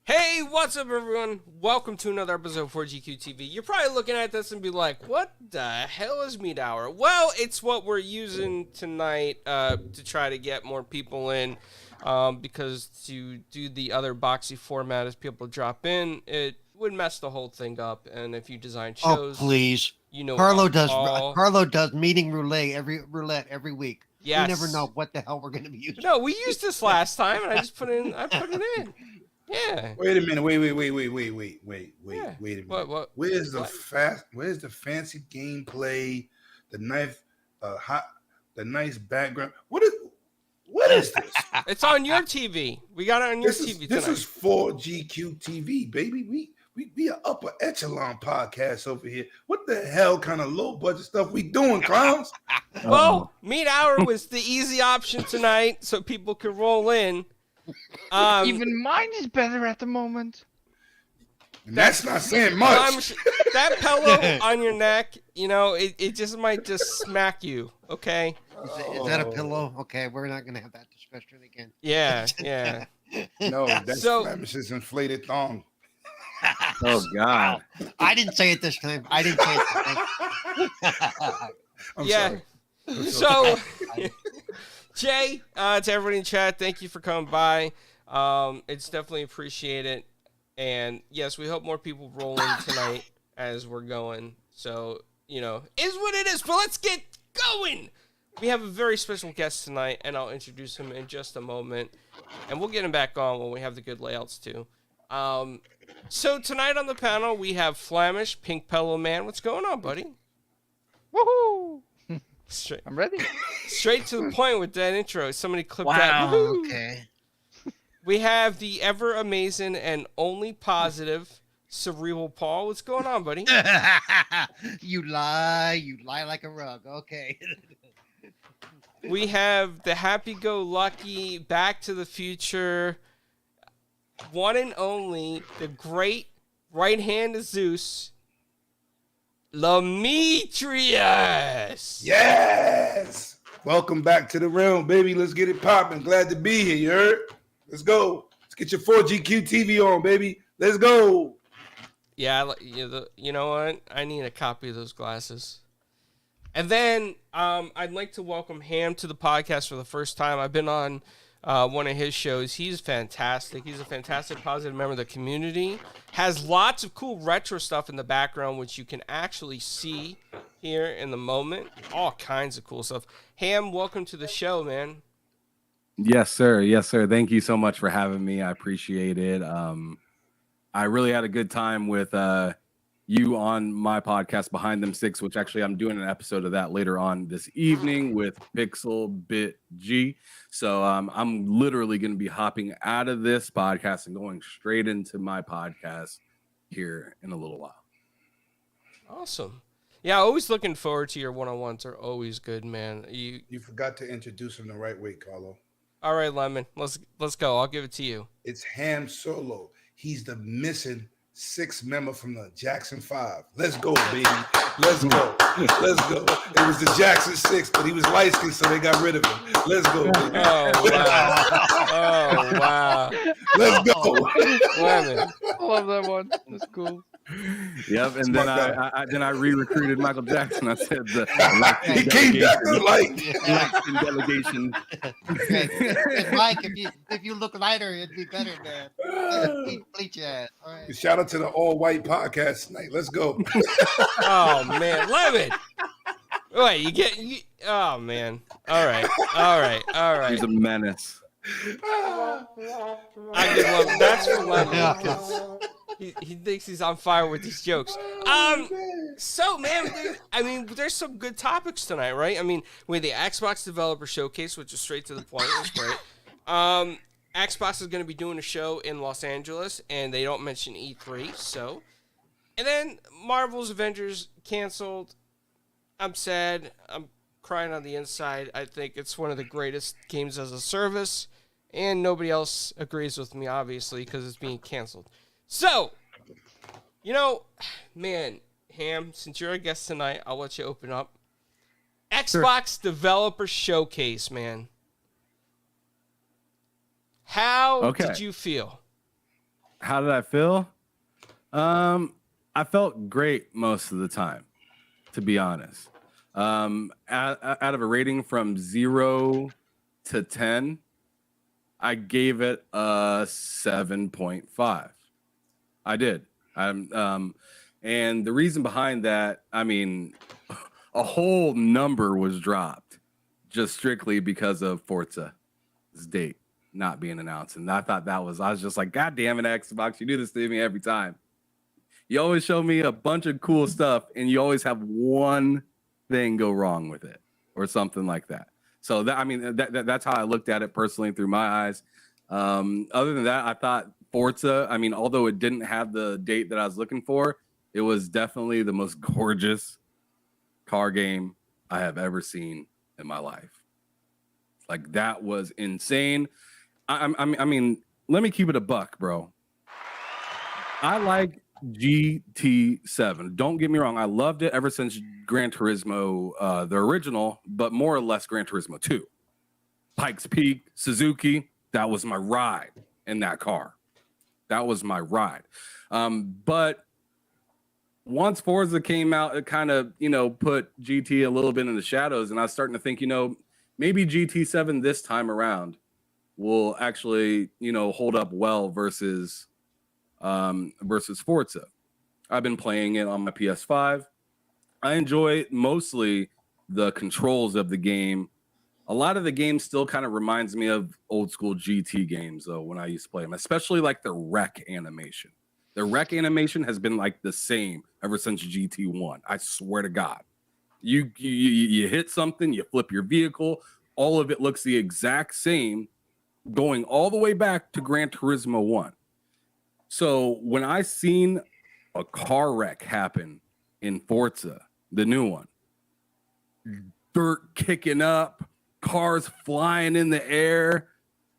Hey, what's up, everyone? Welcome to another episode of 4GQ TV. You're probably looking at this and be like, what the hell is Meat Hour? Well, it's what we're using tonight to try to get more people in, because to do the other boxy format as people drop in, it would mess the whole thing up. And if you design shows... Oh, please. You know, Carlo does meeting roulette every week. Yes. We never know what the hell we're going to be using. No, we used this last time, and I put it in. Yeah. Wait a minute. Wait a minute. What? Where's the fancy gameplay? The nice background. What is this? It's on your TV. We got it on your TV tonight. This is 4GQ TV, baby. We are upper echelon podcast over here. What the hell kind of low budget stuff we doing, clowns? Well, Meat Hour was the easy option tonight, so people could roll in. Even mine is better at the moment. And that's not saying much. That pillow on your neck, you know, it just might just smack you. Okay. Is that a pillow? Okay, we're not going to have that discussion again. Yeah. No, that's Flemish's inflated thong. Oh God! I didn't say it this time. I'm sorry. So, Jay, to everybody in chat, thank you for coming by. It's definitely appreciated. And yes, we hope more people roll in tonight as we're going. So, you know, is what it is. But let's get going. We have a very special guest tonight, and I'll introduce him in just a moment. And we'll get him back on when we have the good layouts too. So tonight on the panel, we have Flamish, Pink Pillow Man. What's going on, buddy? Woohoo! I'm ready. Straight to the point with that intro. Somebody clipped that. Wow, okay. We have the ever amazing and only positive Cerebral Paul. What's going on, buddy? You lie like a rug. Okay. We have the happy-go-lucky, Back to the Future, one and only, the great right hand of Zeus, Demetrius. Yes. Welcome back to the realm, baby. Let's get it popping. Glad to be here. You heard? Let's go. Let's get your 4GQ TV on, baby. Let's go. Yeah, you know what? I need a copy of those glasses. And then I'd like to welcome Ham to the podcast for the first time. I've been on one of his shows. He's fantastic. He's a fantastic, positive member of the community. Has lots of cool retro stuff in the background, which you can actually see here in the moment. All kinds of cool stuff. Ham, welcome to the show, man. Yes, sir. Yes, sir. Thank you so much for having me. I appreciate it. I really had a good time with you on my podcast, Behind Them Six, which actually I'm doing an episode of that later on this evening with Pixel Bit G. So I'm literally going to be hopping out of this podcast and going straight into my podcast here in a little while. Awesome. Yeah, always looking forward to your one-on-ones. Are always good, man. You forgot to introduce him the right way, Carlo. All right, Lemon. Let's go. I'll give it to you. It's Ham Solo. He's the missing sixth member from the Jackson 5. Let's go, baby. Let's go. Let's go. It was the Jackson 6, but he was light-skinned, so they got rid of him. Let's go, baby. Oh, wow. Oh, wow. Let's go. Lemon. I love that one. That's cool. Yep, and then I re-recruited Michael Jackson. I said he came back to light. Delegation. Mike, if you look lighter, it'd be better, man. Bleach your ass. All right. Shout out to the all-white podcast tonight. Let's go. Oh man, Lemon. Wait, oh man. All right. He's a menace. I just love that's for Lemon because he thinks he's on fire with these jokes. So man, there's some good topics tonight, right? I mean, we had the Xbox Developer Showcase, which is straight to the point. It was great. Xbox is going to be doing a show in Los Angeles, and they don't mention E3, so. And then Marvel's Avengers canceled. I'm sad. I'm crying on the inside. I think it's one of the greatest games as a service, and nobody else agrees with me, obviously, because it's being canceled. So, you know, man, Ham, since you're a guest tonight, I'll let you open up. Xbox Developer Showcase, man. How did you feel? How did I feel? I felt great most of the time, to be honest. Out of a rating from 0 to 10, I gave it a 7.5. I did. And the reason behind that, I mean, a whole number was dropped just strictly because of Forza's date not being announced. And I thought I was just like, God damn it, Xbox, you do this to me every time. You always show me a bunch of cool stuff and you always have one thing go wrong with it or something like that. So that's how I looked at it personally through my eyes. Other than that, I thought Forza, I mean, although it didn't have the date that I was looking for, it was definitely the most gorgeous car game I have ever seen in my life. Like, that was insane. I mean, let me keep it a buck, bro. I like GT7. Don't get me wrong. I loved it ever since Gran Turismo, the original, but more or less Gran Turismo 2. Pikes Peak, Suzuki, that was my ride in that car. That was my ride. But once Forza came out, it kind of, put GT a little bit in the shadows. And I was starting to think, maybe GT7 this time around will actually, hold up well versus Forza. I've been playing it on my PS5. I enjoy mostly the controls of the game. A lot of the game still kind of reminds me of old school GT games, though, when I used to play them, especially like the wreck animation. The wreck animation has been like the same ever since GT1. I swear to God. You hit something, you flip your vehicle, all of it looks the exact same, going all the way back to Gran Turismo 1. So when I seen a car wreck happen in Forza, the new one, dirt kicking up, cars flying in the air,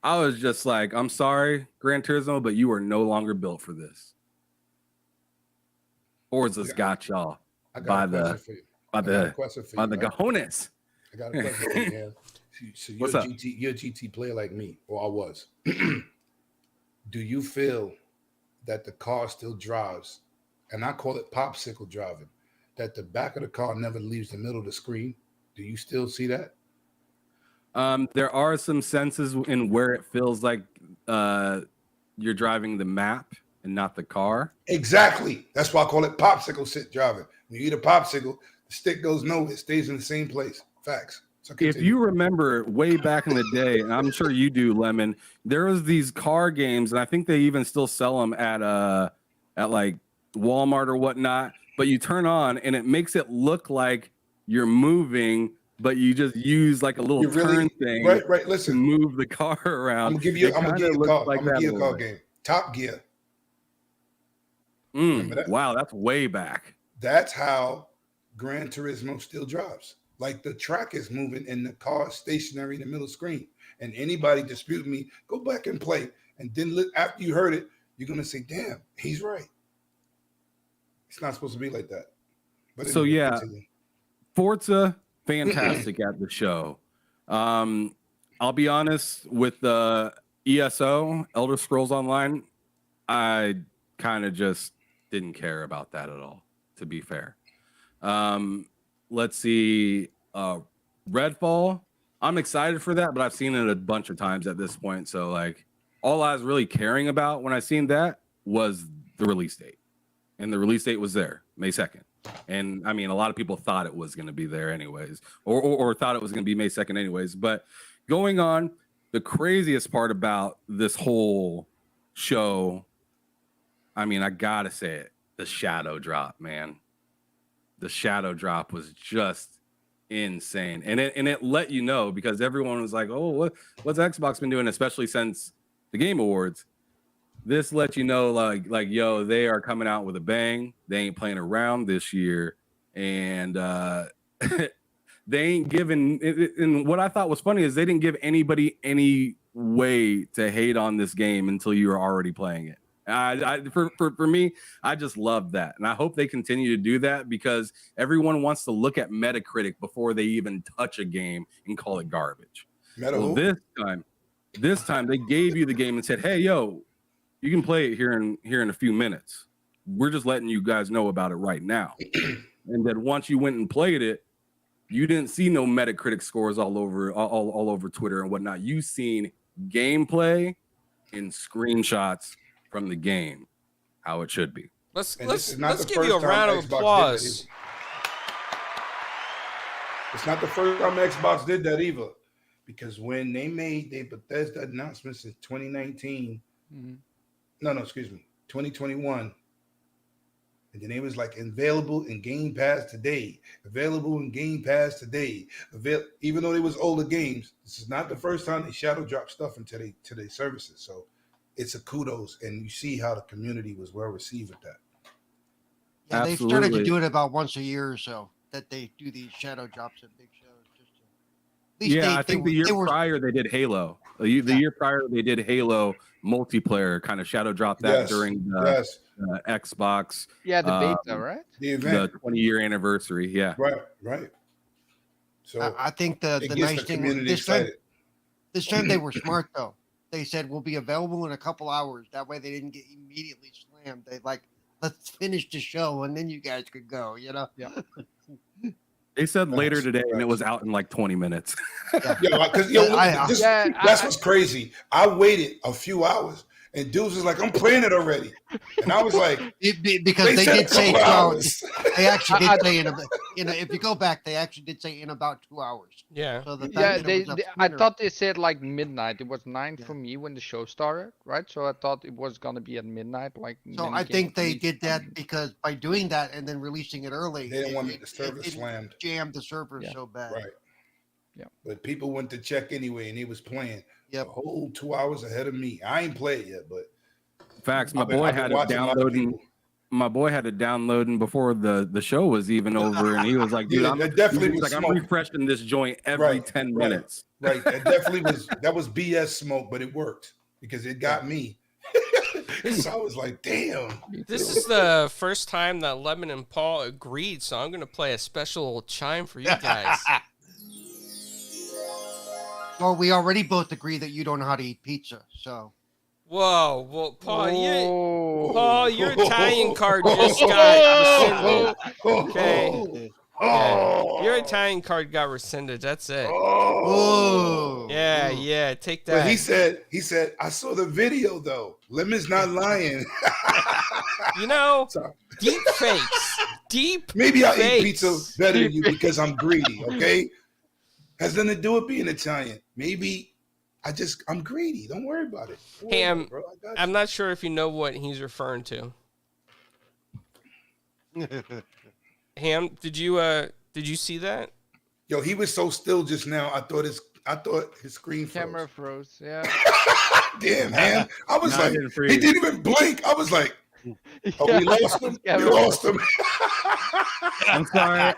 I was just like, I'm sorry, Gran Turismo, but you are no longer built for this. Forza's got y'all by the cojones. I got a question for you, man. So What's up? You're a GT player like me, or I was. Do you feel that the car still drives, and I call it popsicle driving, that the back of the car never leaves the middle of the screen? Do you still see that? There are some senses in where it feels like you're driving the map and not the car. Exactly. That's why I call it popsicle sit driving. When you eat a popsicle, the stick goes nowhere. It stays in the same place. Facts. So if you remember way back in the day, and I'm sure you do, Lemon, there was these car games, and I think they even still sell them at like Walmart or whatnot. But you turn on, and it makes it look like you're moving, but you just use like a little turn thing, right. Listen, to move the car around. I'm gonna give you a car game. Top Gear. Wow, that's way back. That's how Gran Turismo still drives. Like, the track is moving and the car is stationary in the middle screen. And anybody dispute me, go back and play. And then after you heard it, you're gonna say, "Damn, he's right." It's not supposed to be like that. But so anyway, continue. Forza, fantastic at the show. I'll be honest with the ESO, Elder Scrolls Online, I kind of just didn't care about that at all, to be fair. Let's see, Redfall. I'm excited for that, but I've seen it a bunch of times at this point. So, like, all I was really caring about when I seen that was the release date. And the release date was there, May 2nd. And I mean, a lot of people thought it was going to be there anyways, or thought it was going to be May 2nd anyways. But going on, the craziest part about this whole show, I mean, I got to say it, the shadow drop, man. The shadow drop was just insane. And it let you know, because everyone was like, oh, what's Xbox been doing, especially since the Game Awards? This let you know, like, yo, they are coming out with a bang. They ain't playing around this year. And they ain't giving, and what I thought was funny is they didn't give anybody any way to hate on this game until you were already playing it. For me, I just love that. And I hope they continue to do that, because everyone wants to look at Metacritic before they even touch a game and call it garbage. This time, This time they gave you the game and said, "Hey, yo, you can play it here in a few minutes. We're just letting you guys know about it right now." And then once you went and played it, you didn't see no Metacritic scores all over Twitter and whatnot. You seen gameplay and screenshots from the game, how it should be. Let's the give you a first round time of Xbox did that applause. It's not the first time Xbox did that either, because when they made their Bethesda announcements in 2019, excuse me, 2021, and then it was like available in Game Pass today, available in Game Pass today. Even though it was older games, this is not the first time they shadow drop stuff into their services. So it's a kudos, and you see how the community was well received with that. Yeah, they've started to do it about once a year or so, that they do these shadow drops at big shows. Just to, at least I think the year prior they did Halo. The year prior they did Halo multiplayer, kind of shadow drop that during the Xbox. Yeah, the beta, right? The event, the 20-year anniversary. Yeah, right. So I think the nice thing this time they were smart though. They said we'll be available in a couple hours. That way they didn't get immediately slammed. They let's finish the show and then you guys could go. You know. Yeah. They said later today, and it was out in like 20 minutes. That's what's crazy. I waited a few hours, and dudes was like, "I'm playing it already," and I was like, because they did say 2 hours. They actually did say if you go back, they actually did say in about 2 hours. Yeah. So I thought they said like midnight. It was 9 for me when the show started, right? So I thought it was gonna be at midnight, like. So I think they did that because by doing that and then releasing it early, they didn't want the server slammed, jammed the server so bad. Right. Yeah. But people went to check anyway, and he was playing. Yep. A whole 2 hours ahead of me. I ain't played yet, but facts. My boy had it downloading. My boy had it downloading before the show was even over, and he was like, "Dude, I'm refreshing this joint every 10 minutes." Right. That definitely was BS smoke, but it worked because it got me. So I was like, "Damn." This is the first time that Lemon and Paul agreed, so I'm gonna play a special chime for you guys. Well, we already both agree that you don't know how to eat pizza, so. Whoa, well, Paul, your Italian card just got rescinded. Okay. Yeah, your Italian card got rescinded. That's it. Oh. Yeah, take that. But he said, I saw the video though. Lemon's not lying. You know, deep fakes. Maybe I eat pizza better than you because I'm greedy, okay? Has nothing to do with being Italian. Maybe I'm greedy. Don't worry about it. Hey, I'm not sure if you know what he's referring to. Ham, did you see that? Yo, he was so still just now. I thought his screen froze. Camera froze. Yeah. Damn, Ham. I was like, he didn't even blink. I was like, oh, we lost him. We lost him. I'm sorry.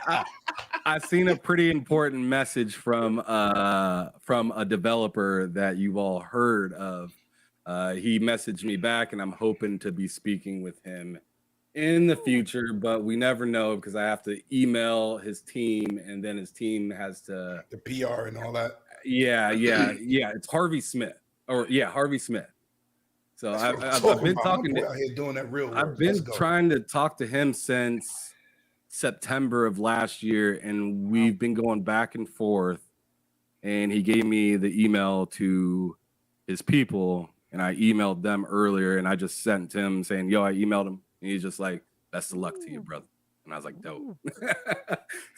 I seen a pretty important message from a developer that you've all heard of. He messaged me back, and I'm hoping to be speaking with him in the future, but we never know because I have to email his team, and then his team has to the PR and all that. Yeah. It's Harvey Smith, Harvey Smith. So I've been talking to here doing that real work. I've been trying to talk to him since September of last year, and we've been going back and forth, and he gave me the email to his people, and I emailed them earlier, and I just sent him saying, yo, I emailed him, and he's just like, best of luck to you, brother. And I was like, dope.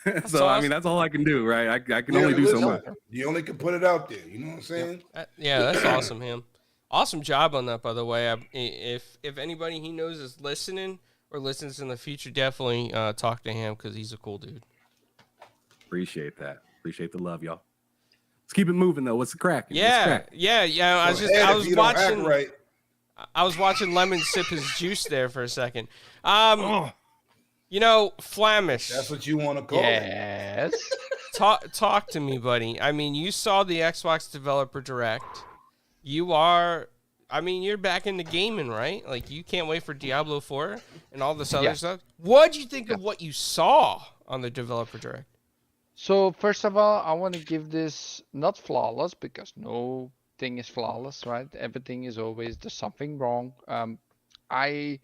So, awesome. I mean, that's all I can do, right? I can only do so much. You only can put it out there. You know what I'm saying? Yeah, that's awesome, man. Awesome job on that, by the way. If anybody he knows is listening or listens in the future, definitely talk to him because he's a cool dude. Appreciate that. Appreciate the love, y'all. Let's keep it moving though. What's the crack? Yeah. I was watching Lemon sip his juice there for a second. You know, Flamish. That's what you want to call it. Yes. Talk to me, buddy. I mean, you saw the Xbox Developer Direct. You're back into gaming, right? Like, you can't wait for Diablo 4 and all this other stuff. What'd you think of what you saw on the Developer Direct? So, first of all, I want to give this not flawless because no everything is flawless, right? Everything is always there's something wrong. I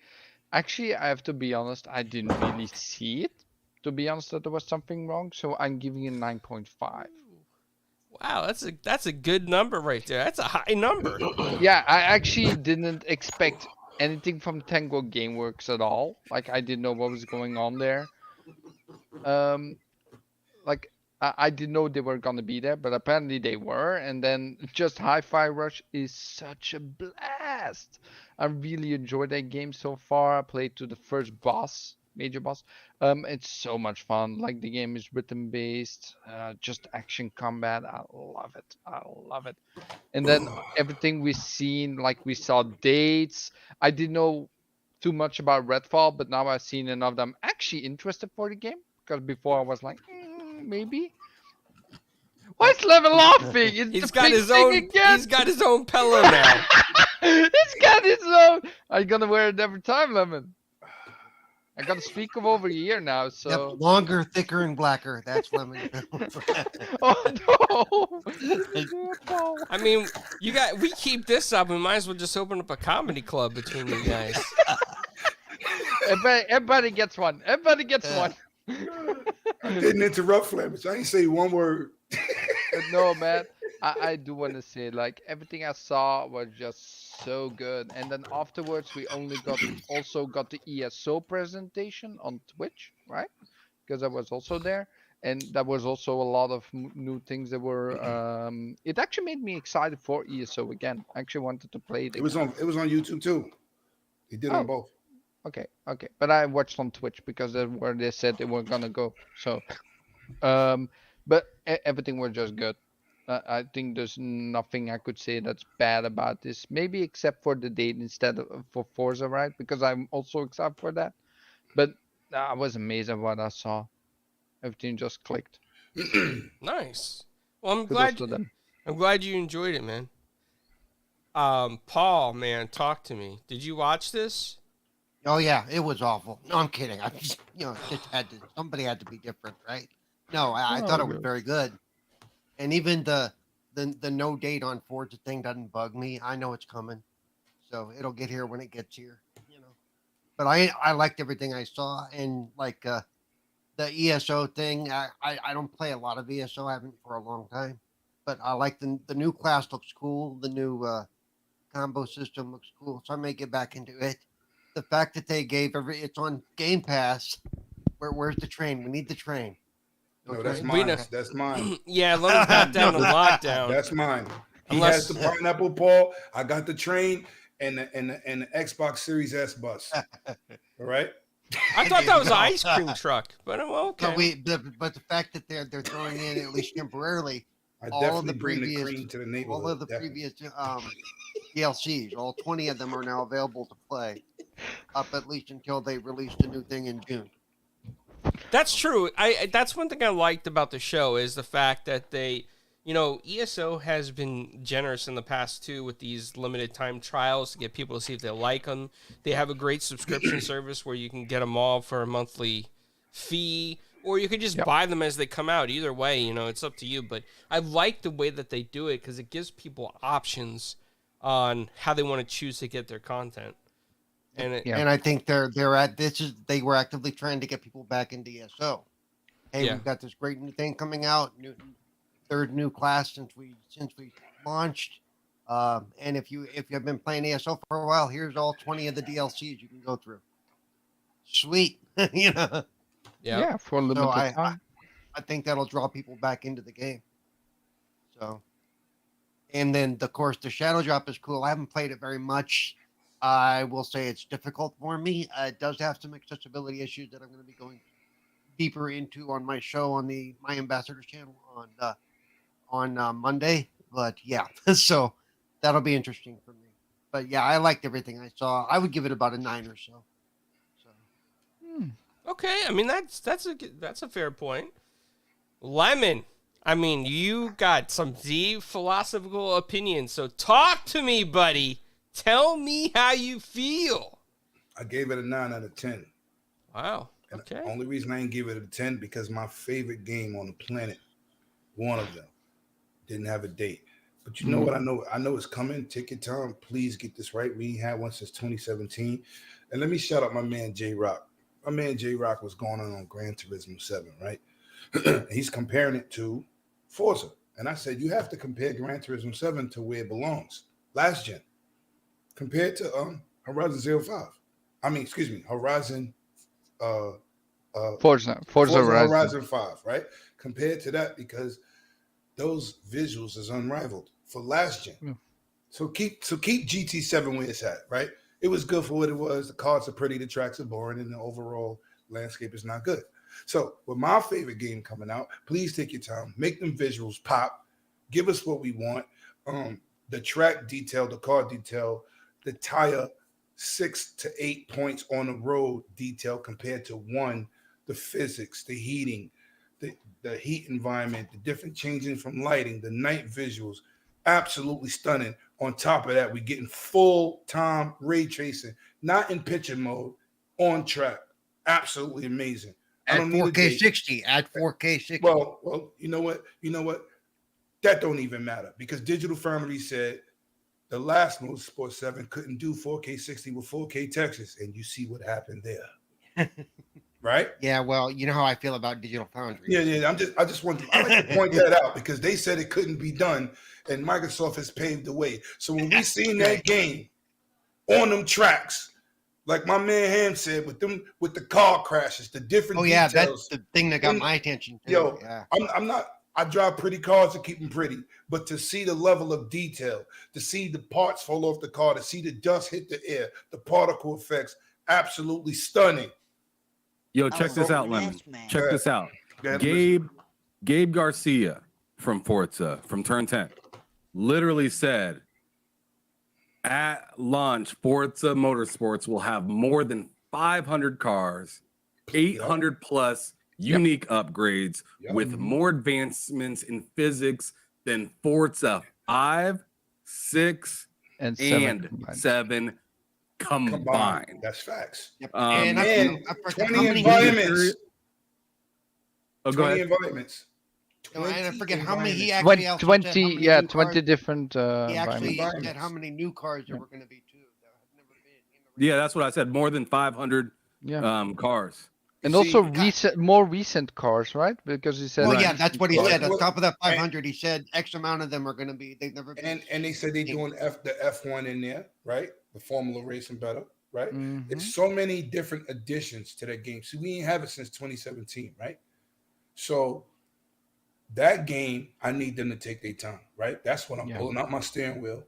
actually I have to be honest, I didn't really see it. To be honest, that there was something wrong, so I'm giving it 9.5. Wow, that's a good number right there. That's a high number. Yeah, I actually didn't expect anything from Tango Gameworks at all. Like I didn't know what was going on there. Um, like I didn't know they were gonna be there, but apparently they were. And then just Hi-Fi Rush is such a blast. I really enjoyed that game so far. I played to the first boss, major boss. It's so much fun. Like the game is rhythm based, just action combat. I love it. I love it. And then everything we've seen, like we saw dates. I didn't know too much about Redfall, but now I've seen enough that I'm actually interested for the game. Because before I was like, maybe. Why is Lemon laughing? It's He's the got big his thing own. again. He's got his own pillow now. He's got his own. I'm gonna wear it every time, Lemon. I gotta speak of over here now, so. Yep, longer, thicker, and blacker. That's lemon. Oh no! I mean, we keep this up. We might as well just open up a comedy club between you guys. Everybody gets one. Everybody gets one. I didn't interrupt Flemish. I ain't say one word. But no, man, I do want to say, like, everything I saw was just so good. And then afterwards, we also got the ESO presentation on Twitch, right? Because I was also there. And that was also a lot of new things that were. It actually made me excited for ESO again. I actually wanted to play it. It was on YouTube too. He did on both. Okay. But I watched on Twitch because that's where they said they were gonna go. So, but everything was just good. I think there's nothing I could say that's bad about this. Maybe except for the date instead of for Forza, right? Because I'm also excited for that. But I was amazed at what I saw. Everything just clicked. Nice. Well, I'm Kudos glad. to them. I'm glad you enjoyed it, man. Paul, man, talk to me. Did you watch this? Oh yeah, it was awful. No, I'm kidding. I just, somebody had to be different, right? No, I thought it was very good. And even the no date on Forza thing doesn't bug me. I know it's coming, so it'll get here when it gets here, But I liked everything I saw, and like the ESO thing. I don't play a lot of ESO. I haven't for a long time, but I like the new class looks cool. The new combo system looks cool, so I may get back into it. The fact that they gave it's on Game Pass. Where's the train? We need the train. No, that's mine. That's mine. Yeah, let him got down to lockdown. That's mine. He has the pineapple, Paul. I got the train and the Xbox Series S bus. All right. I thought that was an ice cream truck, but okay. But the fact that they're throwing in at least temporarily all of the previous DLCs, all 20 of them are now available to play, up at least until they release the new thing in June. That's true. That's one thing I liked about the show is the fact that they, ESO has been generous in the past too with these limited time trials to get people to see if they like them. They have a great subscription service where you can get them all for a monthly fee, or you can just buy them as they come out. Either way, it's up to you. But I like the way that they do it because it gives people options on how they want to choose to get their content. And I think they were actively trying to get people back into ESO. Hey, we've got this great new thing coming out, third new class since we launched. And if you have been playing ESO for a while, here's all 20 of the DLCs you can go through. Sweet, Yeah, for a limited time. I think that'll draw people back into the game. So, and then of course the Shadow Drop is cool. I haven't played it very much. I will say it's difficult for me. It does have some accessibility issues that I'm going to be going deeper into on my show on my ambassadors channel on Monday. But yeah, so that'll be interesting for me. But yeah, I liked everything I saw. I would give it about a 9 or so. Okay, I mean that's a fair point. Lemon, I mean you got some deep philosophical opinions, so talk to me, buddy. Tell me how you feel. I gave it a 9 out of 10. Wow. Okay. And the only reason I didn't give it a 10 because my favorite game on the planet, one of them, didn't have a date. But you know what? I know it's coming. Take your time. Please get this right. We ain't had one since 2017. And let me shout out my man J Rock. My man J Rock was going on Gran Turismo 7, right? He's comparing it to Forza. And I said, you have to compare Gran Turismo 7 to where it belongs. Last gen. Compared to Horizon 05. I mean, excuse me, Horizon Forza Horizon 5, right? Compared to that, because those visuals is unrivaled for last gen. Yeah. So keep GT7 where it's at, right? It was good for what it was. The cars are pretty, the tracks are boring, and the overall landscape is not good. So with my favorite game coming out, please take your time, make them visuals pop, give us what we want. The track detail, the car detail, the tire 6 to 8 points on the road detail compared to 1, the physics, the heating, the heat environment, the different changing from lighting, the night visuals, absolutely stunning. On top of that, we're getting full-time ray tracing, not in picture mode, on track. Absolutely amazing. At 4K 60. At 4K 60. Well, you know what? That don't even matter, because Digital Foundry said the last Motorsport 7 couldn't do 4K 60 with 4K Texas, and you see what happened there. Right? Yeah, well, you know how I feel about Digital Foundry. Yeah. I just want to like to point that out, because they said it couldn't be done, and Microsoft has paved the way. So when we seen that game on them tracks, like my man Ham said, with the car crashes, the different details. That's the thing that got my attention too. Yo, yeah. I drive pretty cars to keep them pretty, but to see the level of detail, to see the parts fall off the car, to see the dust hit the air, the particle effects, absolutely stunning. Yo, check this out, Lemon. Check this out. Gabe Garcia from Forza, from Turn 10, literally said, at launch, Forza Motorsports will have more than 500 cars, 800 plus unique upgrades with more advancements in physics than Forza 5, 6, and 7 combined. That's facts. Yep. And I 20 environments. Go 20 ahead. environments. And I forget how many he actually also 20, said how many yeah, new 20 cars, different he actually environments. said how many new cars there were going to be too that have never been in the Yeah, that's what I said. More than 500 cars. And also more recent cars, right? Because he said. Well, yeah, that's what he said. On top of that 500, and, he said X amount of them are going to be. They've never been. And they said they're doing the F1 in there, right? The Formula Racing better, right? Mm-hmm. It's so many different additions to that game. See, we ain't have it since 2017, right? So that game, I need them to take their time, right? That's when I'm pulling out my steering wheel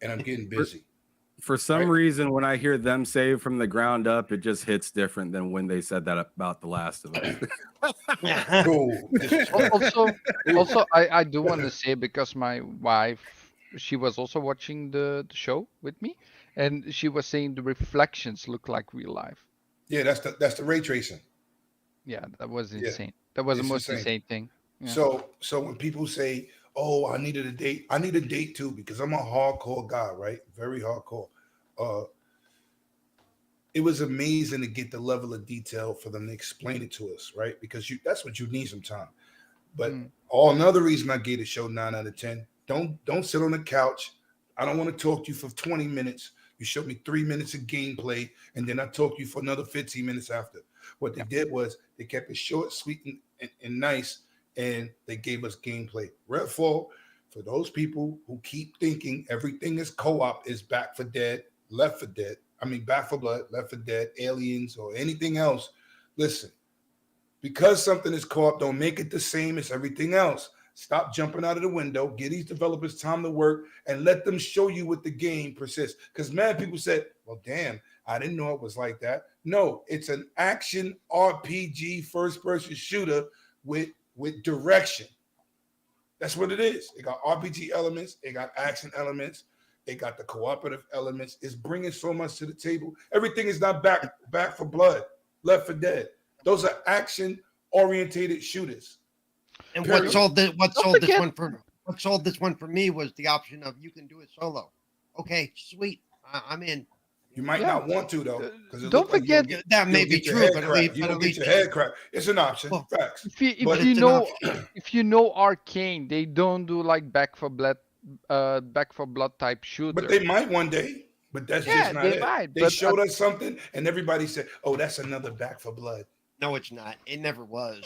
and I'm getting busy. For some reason, when I hear them say from the ground up, it just hits different than when they said that about The Last of Us. also, I do want to say, because my wife, she was also watching the show with me, and she was saying the reflections look like real life. Yeah, that's the ray tracing. Yeah, that was insane. That was the most insane thing. Yeah. So when people say, "Oh, I needed a date," I need a date too, because I'm a hardcore guy, right? Very hardcore. It was amazing to get the level of detail for them to explain it to us, right? Because that's what you need sometimes. But another reason I gave the show 9 out of 10. Don't sit on the couch. I don't want to talk to you for 20 minutes. You showed me 3 minutes of gameplay, and then I talk to you for another 15 minutes after. What they did was they kept it short, sweet, and nice, and they gave us gameplay. Redfall, for those people who keep thinking everything is co-op, is Back 4 Dead, Left 4 Dead. I mean, Back 4 Blood, Left 4 Dead, Aliens, or anything else. Listen, because something is co-op, don't make it the same as everything else. Stop jumping out of the window. Give these developers time to work and let them show you what the game persists. Because mad people said, well, damn, I didn't know it was like that. No, it's an action RPG first-person shooter with direction. That's what it is. It got RPG elements. It got action elements. It got the cooperative elements. It's bringing so much to the table. Everything is not Back 4 Blood, Left 4 Dead. Those are action-orientated shooters. And what sold this one for me was the option of you can do it solo. Okay, sweet. I'm in. You might Yeah. not want to though, because it Don't looks like forget That may you'll be get your true, head but at cracked. least, You but don't at get least your head cracked. It's an option. Well, Facts. if But you it's an know option. if you know Arcane, they don't do like Back for Blood type But shooter. they might one day. But that's just Yeah, not they it. might. They But showed us something, and everybody said, "Oh, that's another Back for Blood." No, it's not. It never was.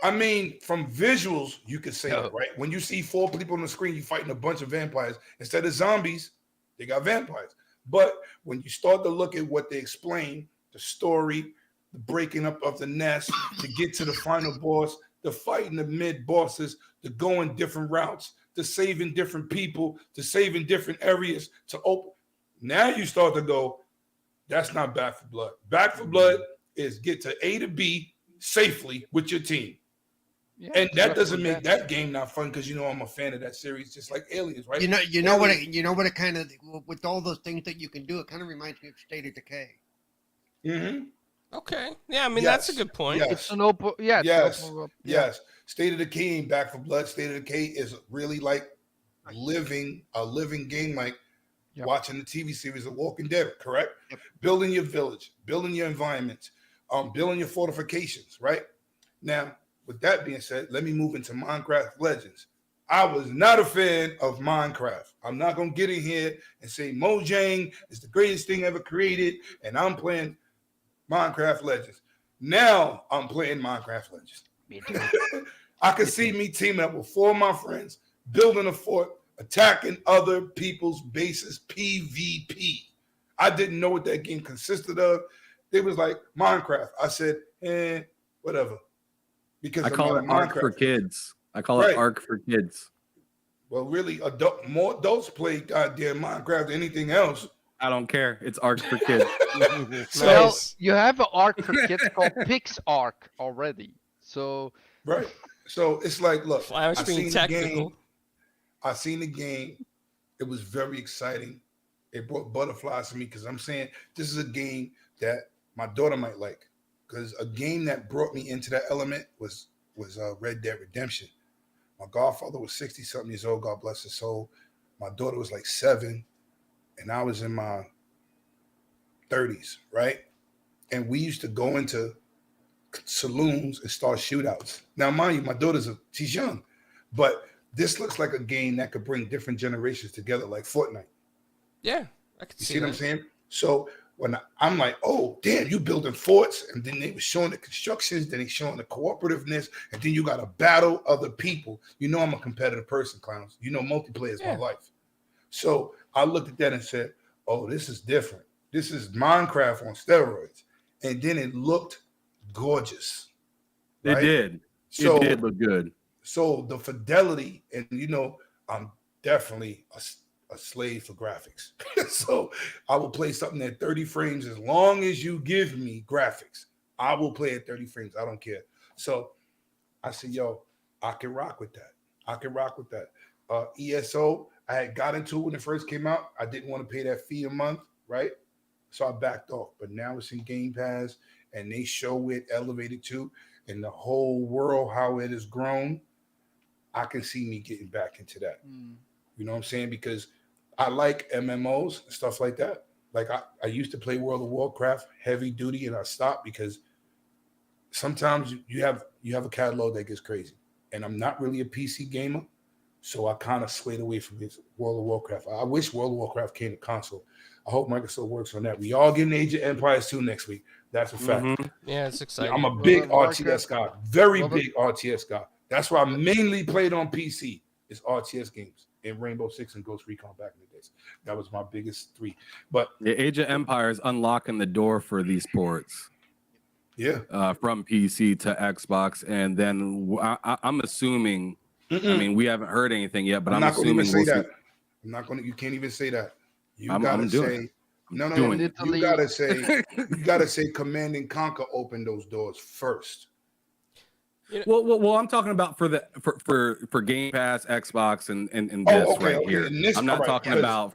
I mean, from visuals, you could say No. that, right? When you see 4 people on the screen, you fighting a bunch of vampires. Instead of zombies, they got vampires. But when you start to look at what they explain, the story, the breaking up of the nest, to get to the final boss, the fighting the mid bosses, the going different routes, to saving different people, to saving different areas, to open. Now you start to go, that's not Back for Blood. Back for Blood is get to A to B safely with your team. Yeah, And it's that Left doesn't 4 make Dead. that game not fun because I'm a fan of that series, just like Aliens, right? You know what it kind of, with all those things that you can do, it kind of reminds me of State of Decay. Mm-hmm. Okay. Yeah, I mean that's a good point. Yes. It's an open. Yeah. It's Yes. an open world. Yeah. Yes. State of Decay and Back for Blood. State of Decay is really like a living game, like Yep. watching the TV series of Walking Dead, correct? Yep. Building your village, building your environment, building your fortifications, right? Now, with that being said, let me move into Minecraft Legends. I was not a fan of Minecraft. I'm not going to get in here and say Mojang is the greatest thing ever created, and I'm playing Minecraft Legends. Now I'm playing Minecraft Legends. Me too. I could see me teaming up with 4 of my friends, building a fort, attacking other people's bases, PvP. I didn't know what that game consisted of. It was like Minecraft. I said, whatever. Because I call it Ark for kids. I call it Ark for kids. Well, really, more adults play goddamn Minecraft than anything else. I don't care. It's Ark for kids. Well, Nice. you have an arc for kids called Pix Arc already. So Right. So it's like, look, Flash I being seen technical. I seen the game. It was very exciting. It brought butterflies to me because I'm saying this is a game that my daughter might like. Because a game that brought me into that element was Red Dead Redemption. My godfather was 60-something years old, God bless his soul. My daughter was like 7, and I was in my 30s, right? And we used to go into saloons and start shootouts. Now, mind you, my she's young, but this looks like a game that could bring different generations together, like Fortnite. Yeah, I can You see see what that. I'm saying? So when I'm like, oh, damn, you building forts, and then they were showing the constructions, then they showing the cooperativeness, and then you got to battle other people. You know I'm a competitive person, clowns. You know multiplayer is my life. So I looked at that and said, oh, this is different. This is Minecraft on steroids. And then it looked gorgeous. It right? did. So, it did look good. So the fidelity, and I'm definitely a slave for graphics. So I will play something at 30 frames as long as you give me graphics. I will play at 30 frames. I don't care. So I said, yo, I can rock with that. ESO, I had got into it when it first came out. I didn't want to pay that fee a month, right? So I backed off. But now it's in Game Pass, and they show it elevated too, and the whole world, how it has grown. I can see me getting back into that. You know what I'm saying? Because I like MMOs and stuff like that. Like I used to play World of Warcraft heavy duty, and I stopped because sometimes you have a catalog that gets crazy. And I'm not really a PC gamer, so I kind of swayed away from this World of Warcraft. I wish World of Warcraft came to console. I hope Microsoft works on that. We all getting Age of Empires 2 next week. That's a fact. Mhm. Yeah, it's exciting. I'm a big World of RTS guy, Warcraft. very big RTS guy. That's why I mainly played on PC is RTS games and Rainbow Six and Ghost Recon back in the days. That was my biggest 3. But The Age of Empires unlocking the door for these ports. Yeah. From PC to Xbox, and then I'm assuming. I mean, we haven't heard anything yet, but I'm not going to assuming even say we'll that. I'm not going to. You can't even say that. You I'm gotta doing say it. no. doing it. You gotta say you gotta say Command and Conquer opened those doors first. Well, I'm talking about for Game Pass, Xbox, and this here. And I'm not talking about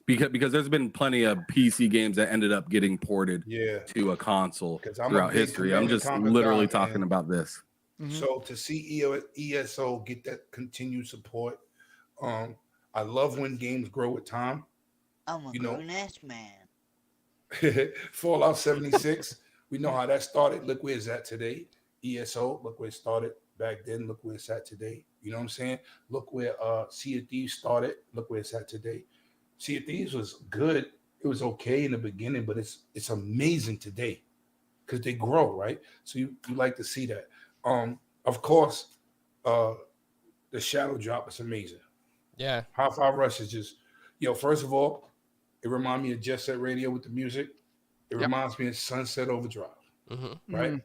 because there's been plenty of PC games that ended up getting ported to a console throughout history. I'm just literally talking about this. So to see ESO get that continued support, I love when games grow with time. I'm a grown ass man. Fallout 76. We know how that started. Look where it's at today. ESO, look where it started back then. Look where it's at today. You know what I'm saying? Look where Sea of Thieves started. Look where it's at today. Sea of Thieves was good. It was okay in the beginning, but it's amazing today because they grow, right? So you like to see that. Of course, the Shadow Drop is amazing. Yeah. Hi-Fi Rush is just, first of all, it reminds me of Jet Set Radio with the music. It reminds me of Sunset Overdrive, right?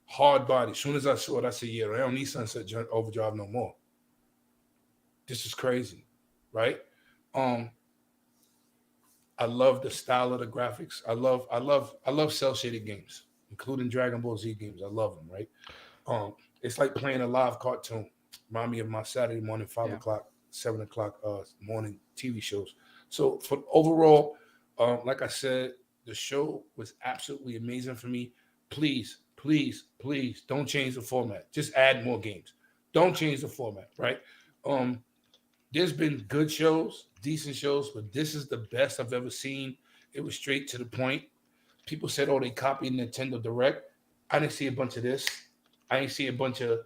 Hard Body. As soon as I saw it, I said, yeah, I don't need Sunset Overdrive no more. This is crazy, right? I love the style of the graphics. I love cel-shaded games, including Dragon Ball Z games. I love them, right? It's like playing a live cartoon. Remind me of my Saturday morning, 5 o'clock, 7 o'clock morning TV shows. So for overall, like I said, the show was absolutely amazing for me. Please, please, please don't change the format. Just add more games. Don't change the format, right? There's been good shows, decent shows, but this is the best I've ever seen. It was straight to the point. People said, oh, they copied Nintendo Direct. I didn't see a bunch of this. I didn't see a bunch of,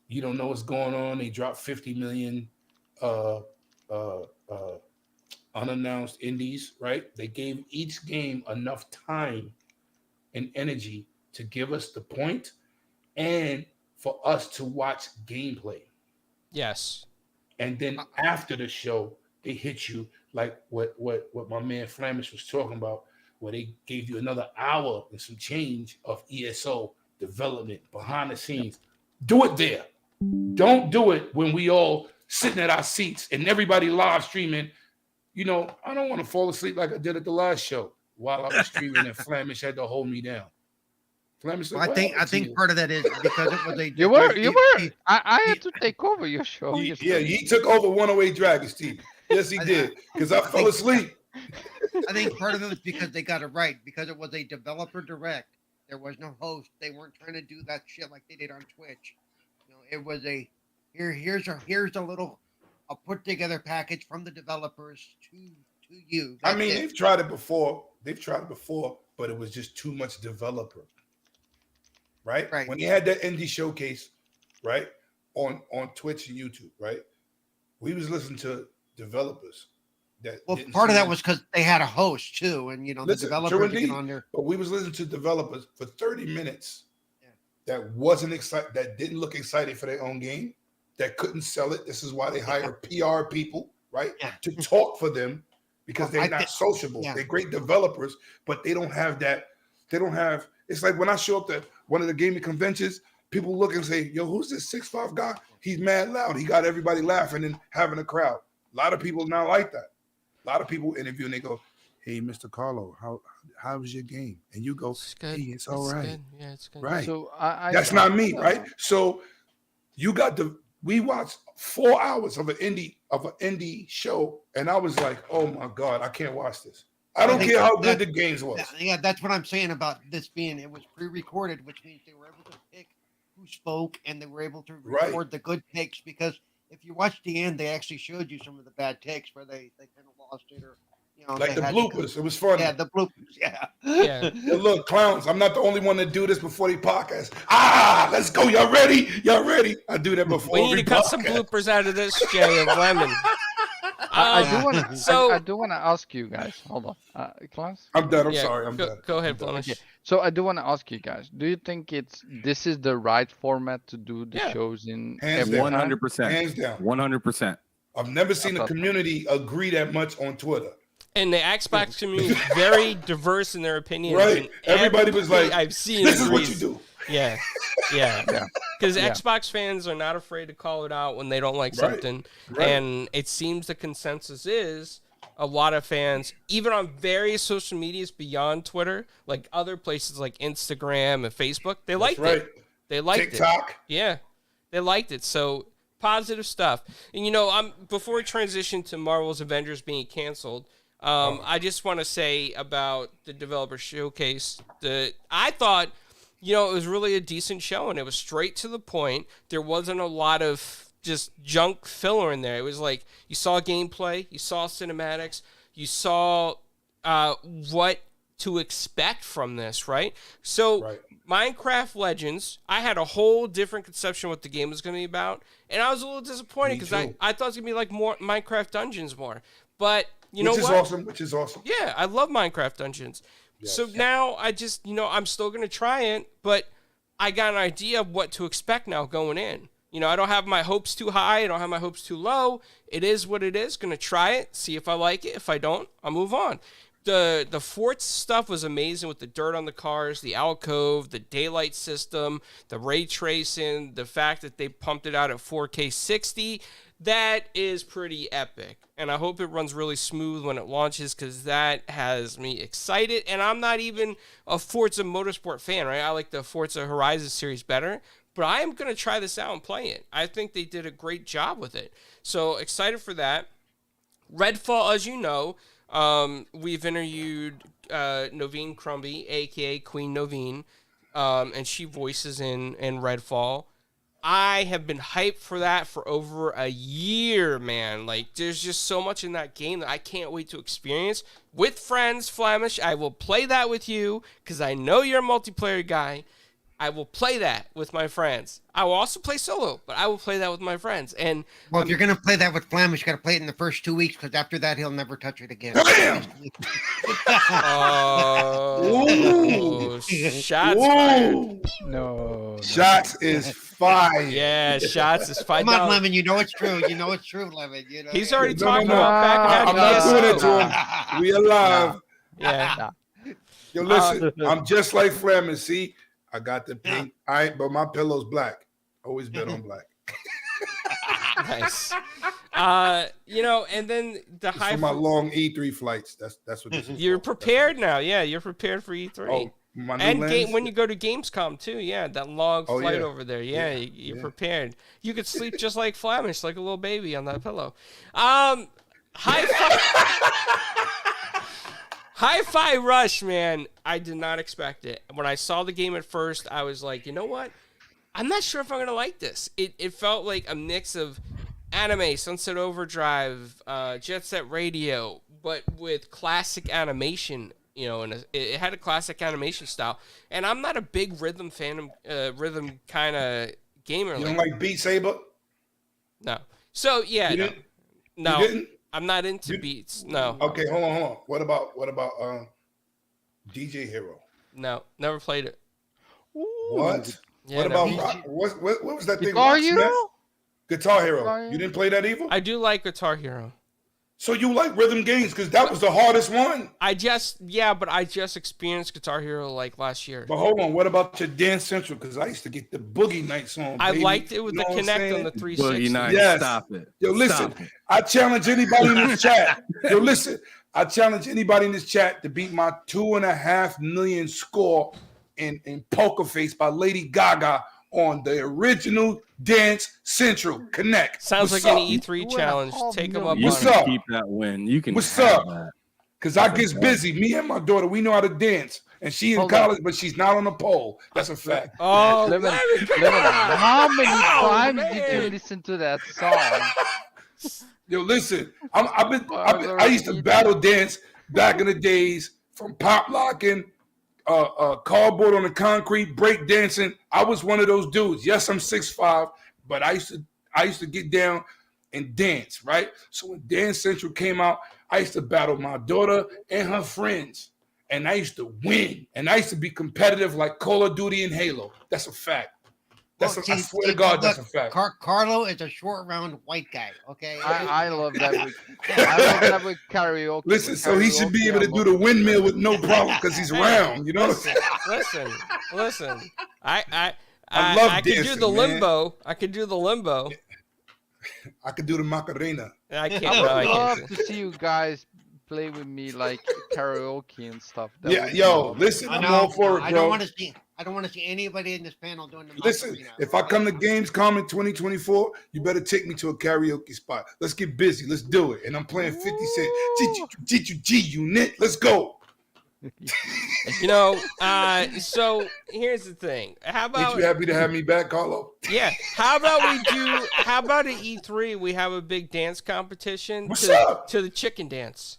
you don't know what's going on. They dropped 50 million unannounced indies, right? They gave each game enough time and energy to give us the point and for us to watch gameplay. Yes. And then after the show, they hit you like what my man Flamish was talking about, where they gave you another hour and some change of ESO development behind the scenes. Do it there. Don't do it when we all sitting at our seats and everybody live streaming. I don't want to fall asleep like I did at the last show while I was streaming and Flamish had to hold me down. Flamish said, I think part of that is because it was a You were. I had to take over your show. He took over 108 Dragon, Steve. Yes, he did. Because I fell asleep. I think part of it was because they got it right. Because it was a developer direct. There was no host. They weren't trying to do that shit like they did on Twitch. It was a here's a little put together package from the developers to you. That's they've tried it before. But it was just too much developer. Right? When they had that indie showcase, right, on Twitch and YouTube, right, we was listening to developers. Part of that was because they had a host too, and the developers get on there. But we was listening to developers for 30 minutes that wasn't excited, that didn't look excited for their own game, that couldn't sell it. This is why they hire PR people, right, to talk for them because they're not sociable. They're great developers, but they don't have that. They don't have. It's like when I show up to one of the gaming conventions, people look and say, yo, who's this 6'5" guy? He's mad loud. He got everybody laughing and having a crowd. A lot of people not like that. A lot of people interview and they go, hey, Mr. Carlo, how was your game? And you go, hey, it's all right. Good. Yeah, it's good. Right. So that's not me, right? So we watched 4 hours of an indie show, and I was like, oh my God, I can't watch this. I don't care how good the games was. Yeah, that's what I'm saying about this being. It was pre-recorded, which means they were able to pick who spoke, and they were able to record the good takes. Because if you watch the end, they actually showed you some of the bad takes where they kind of lost it, or like the bloopers. It was funny. Yeah, the bloopers. Yeah. Yeah. Look, clowns. I'm not the only one that do this before the podcast. Let's go. Y'all ready? I do that before. We need to cut some bloopers out of this, Jay of Lemon. I do want to ask you guys. Hold on, Klaus. I'm done. I'm sorry. I'm done. Go ahead, Flemish. Okay. So I do want to ask you guys. Do you think this is the right format to do the shows in? 100%. Hands down. 100%. I've never seen a community agree that much on Twitter. And the Xbox community is very diverse in their opinions. Right. Everybody was like, I've seen this is what you do. Yeah. Because Xbox fans are not afraid to call it out when they don't like something. Right. And it seems the consensus is a lot of fans, even on various social medias beyond Twitter, like other places like Instagram and Facebook, they liked it. They liked TikTok. Yeah. They liked it. So positive stuff. And before we transition to Marvel's Avengers being canceled, I just want to say about the developer showcase that I thought, it was really a decent show, and it was straight to the point. There wasn't a lot of just junk filler in there. It was like you saw gameplay, you saw cinematics, you saw what to expect from this, right? So Minecraft Legends, I had a whole different conception what the game was going to be about, and I was a little disappointed because I thought it was going to be like more Minecraft Dungeons more. But you know what? Which is awesome. Yeah, I love Minecraft Dungeons. Yes. So now I just, I'm still going to try it, but I got an idea of what to expect now going in. I don't have my hopes too high. I don't have my hopes too low. It is what it is. Going to try it, see if I like it. If I don't, I'll move on. The forts stuff was amazing with the dirt on the cars, the alcove, the daylight system, the ray tracing, the fact that they pumped it out at 4K 60. That is pretty epic. And I hope it runs really smooth when it launches because that has me excited. And I'm not even a Forza Motorsport fan, right? I like the Forza Horizon series better. But I am going to try this out and play it. I think they did a great job with it. So excited for that. Redfall, as you know, we've interviewed Noveen Crumby, a.k.a. Queen Noveen, and she voices in Redfall. I have been hyped for that for over a year, man. Like, there's just so much in that game that I can't wait to experience. With friends, Flamish, I will play that with you because I know you're a multiplayer guy. I will play that with my friends. I will also play solo, but I will play that with my friends. And if you're gonna play that with Flamish, you gotta play it in the first 2 weeks because after that he'll never touch it again. Bam! Shots fired. No. Shots is fire. Yeah, shots is fire. Come on, Lemon. You know it's true. You know it's true, Lemon. He's already talking about back I'm not doing it to him. We alive. Yeah. Yo, listen. I'm just like Fleming. See. I got the pink. But my pillow's black. Always been on black. Nice. And then the it's for my long E3 flights. That's what this is. You're prepared now. Yeah, you're prepared for E3. Oh, my new lens? When you go to Gamescom too. Yeah, that long flight over there. Yeah, you're prepared. You could sleep just like Flamish, like a little baby on that pillow. Hi-Fi Rush, man. I did not expect it. When I saw the game at first, I was like, you know what? I'm not sure if I'm going to like this. It felt like a mix of anime, Sunset Overdrive, Jet Set Radio, but with classic animation, and it had a classic animation style. And I'm not a big rhythm fan, rhythm kind of gamer. You don't like Beat Saber? No. So, yeah. You no. You didn't? I'm not into beats. No. Okay, hold on. What about DJ Hero? No, never played it. What? Yeah, what about what was that thing? Guitar Hero? Guitar Hero. You didn't play that either? I do like Guitar Hero. So you like rhythm games because that was the hardest one. But I just experienced Guitar Hero like last year. But hold on, what about your Dance Central? Because I used to get the Boogie Nights on. I liked it with the Connect on the 360. Boogie Nights, yes. Stop it. Yo, listen, I challenge anybody in this chat. Yo, listen, I challenge anybody in this chat to beat my 2.5 million score in Poker Face by Lady Gaga on the original Dance Central Connect. Sounds like an E3 challenge. Take them up You on can it. keep that win. You can. What's have up? that. Because I gets busy. Me and my daughter, we know how to dance. And she in college, but she's not on the pole. That's a fact. Oh, Lemon, how many times did you listen to that song? Yo, listen, I used to battle dance back in the days from pop locking, cardboard on the concrete, break dancing. I was one of those dudes. Yes, I'm 6'5", but I used to get down and dance, right? So when Dance Central came out, I used to battle my daughter and her friends, and I used to win. And I used to be competitive like Call of Duty and Halo. That's a fact. I swear to God, that's a fact. Carlo is a short, round white guy. Okay, I love that. I love that with karaoke. Listen, so he should be able to do the windmill with no problem because he's round. You know what I'm saying? Listen. I love can dancing, do the limbo. I can do the limbo. I could do the Macarena. I can't. I would I love can't. to see you guys play with me like karaoke and stuff. Listen, I'm all for it, bro. I don't want to see anybody in this panel doing the. Listen, if I come to Gamescom in 2024, you better take me to a karaoke spot. Let's get busy. Let's do it. And I'm playing 50 Cent. G Unit. Let's go. So here's the thing. How about Ain't you happy to have me back, Carlo? Yeah. How about at E3 we have a big dance competition What's up? to the chicken dance.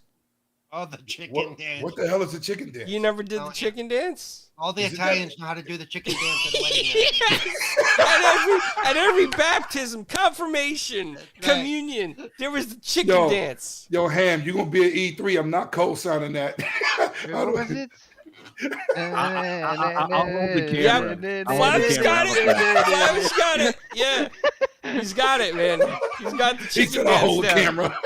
Oh, the chicken What, dance. what the hell is a chicken dance? You never did No, the chicken dance? All the Is it Italians know how to do the chicken dance at a wedding. Night. Yes. At every baptism, confirmation, right. communion, there was the chicken Yo. dance. Yo, Ham, you gonna be at E3? I'm not co-signing that. What was it? I'll hold the Yeah, camera. Flavish got I'll hold the camera. it. Flavish got it. Yeah. He's got it, man. He's got the He chicken said, "I'll hold the dance down. camera."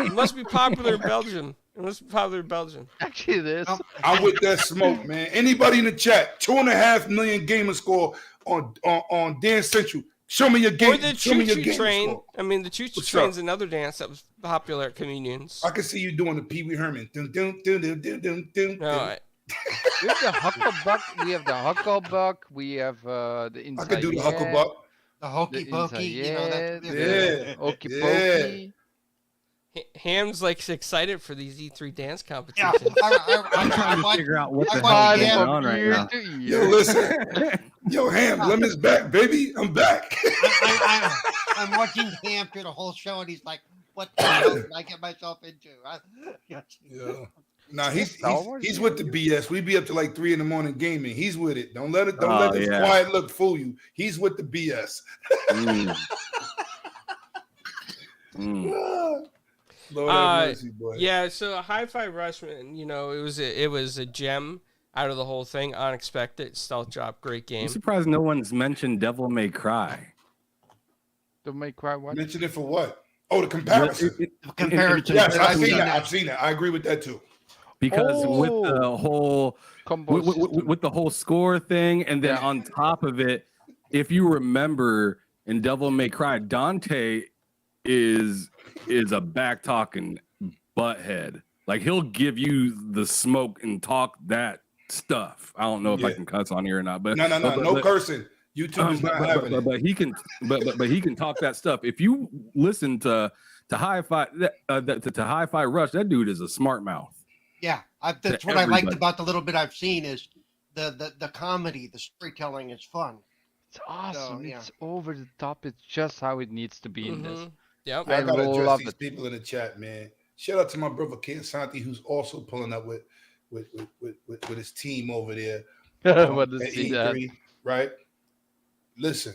It must be popular in Belgium. It must be popular in Belgium. Actually, it is. I'm with that smoke, man. Anybody in the chat? 2.5 million gamer score on Dance Central. Show me your game. Or the Show me your choo-choo gamer train. score. I mean, the choo-choo What's train's up? another dance that was popular at communions. I can see you doing the Pee Wee Herman. Dun, dun, dun, dun, dun, dun, dun, No, dun. We have the Hucklebuck. We have the Hucklebuck. We have the I inside. could do the Hucklebuck. The hokey The pokey, you know, that's Yeah. Okey Yeah. pokey. Ham's like excited for these E3 dance Yeah, competitions. I'm trying to figure out what I the want hell to is get going on right now. Yo, listen. Yo, Ham, Lemon's back, baby. I'm back. I'm watching Ham through the whole show, and he's like, "What the hell did I get myself into?" Yeah. Nah, he's Star Wars with the BS. We be up to like 3 a.m. gaming. He's with it. Don't let Oh, this yeah. quiet look fool you. He's with the BS. Mm. Mm. Lord have mercy, boy. Yeah, so Hi-Fi Rush, man, you know, it was a gem out of the whole thing. Unexpected stealth drop, great I'm game. surprised no one's mentioned Devil May Cry. Don't make cry what? Mention it for what? Oh, the comparison. Comparison. Yes, I've I've seen seen that. that. I've seen that. I agree with that too. Because with the whole Combo system. with the whole score thing, and then Yeah. on top of it, if you remember in Devil May Cry, Dante is a back talking butthead. Like he'll give you the smoke and talk that stuff. I don't know if I Yeah. can cuss on here or not, but No cursing. YouTube is not having it. but he can but he can talk that stuff. If you listen to Hi-Fi to Hi-Fi Rush, that dude is a smart mouth. Yeah, that's what I liked everybody. about the little bit I've seen is the comedy, the storytelling is fun. It's awesome. yeah. It's over the top. It's just how it needs to be in this. Mhm. Yep. I gotta address love these it. people in the chat, man. Shout out to my brother Ken Santi, who's also pulling up with his team over there. What does at he do? E3, right? Listen,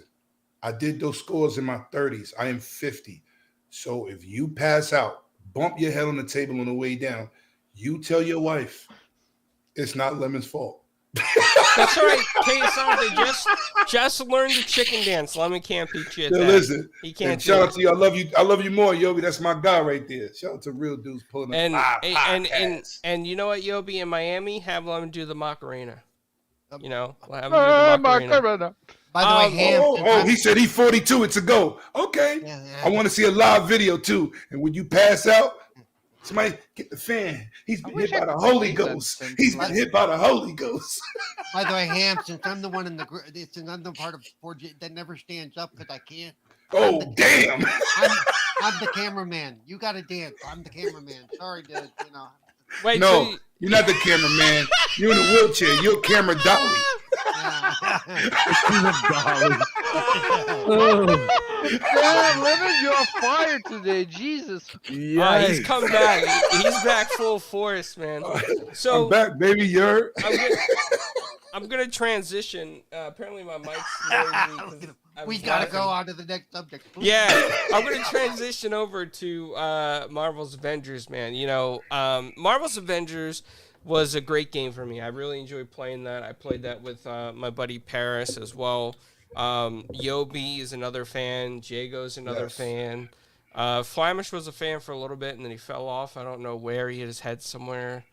I did those scores in my 30s. I am 50. So if you pass out, bump your head on the table on the way down, you tell your wife it's not Lemon's fault. That's all right. Kate just learn the chicken dance. Lemon can't beat you at Yo, that. listen, He can't and do shout it. out to you. I love you more, Yobi. That's my guy right there. Shout out to real dudes pulling up. And live and, podcasts. and you know what, Yobi, in Miami, have Lemon do the Macarena. You know, have him do Ah, the Macarena. Macarena. By the way, Ham. He said he's 42. It's a go. Okay. Yeah, I want to see a live video too. And when you pass out, somebody get the fan. He's been hit wish I by the could Holy see that Ghost. since He's been last- hit by the Holy Ghost. By the way, Ham, since I'm the one in the group, since I'm the part of 4G that never stands up because I can't. Oh, damn. I'm the cameraman. You got to dance. I'm the cameraman. Sorry, dude. You know. Wait, No, so you're not the cameraman. You're in a wheelchair. You're a camera dolly. Yeah. Yeah, Lemon, you're on fire today. Jesus. he's come back. He's back full force, man. So I'm back, baby. You're. I'm gonna transition. Apparently my mic's noisy 'cause I We was got to laughing. go on to the next subject. Yeah, I'm gonna transition over to Marvel's Avengers, man. You know, Marvel's Avengers was a great game for me. I really enjoyed playing that. I played that with my buddy Paris as well. Yobi is another fan. Jago's another Yes. fan. Flamish was a fan for a little bit, and then he fell off. I don't know where. He hit his head somewhere.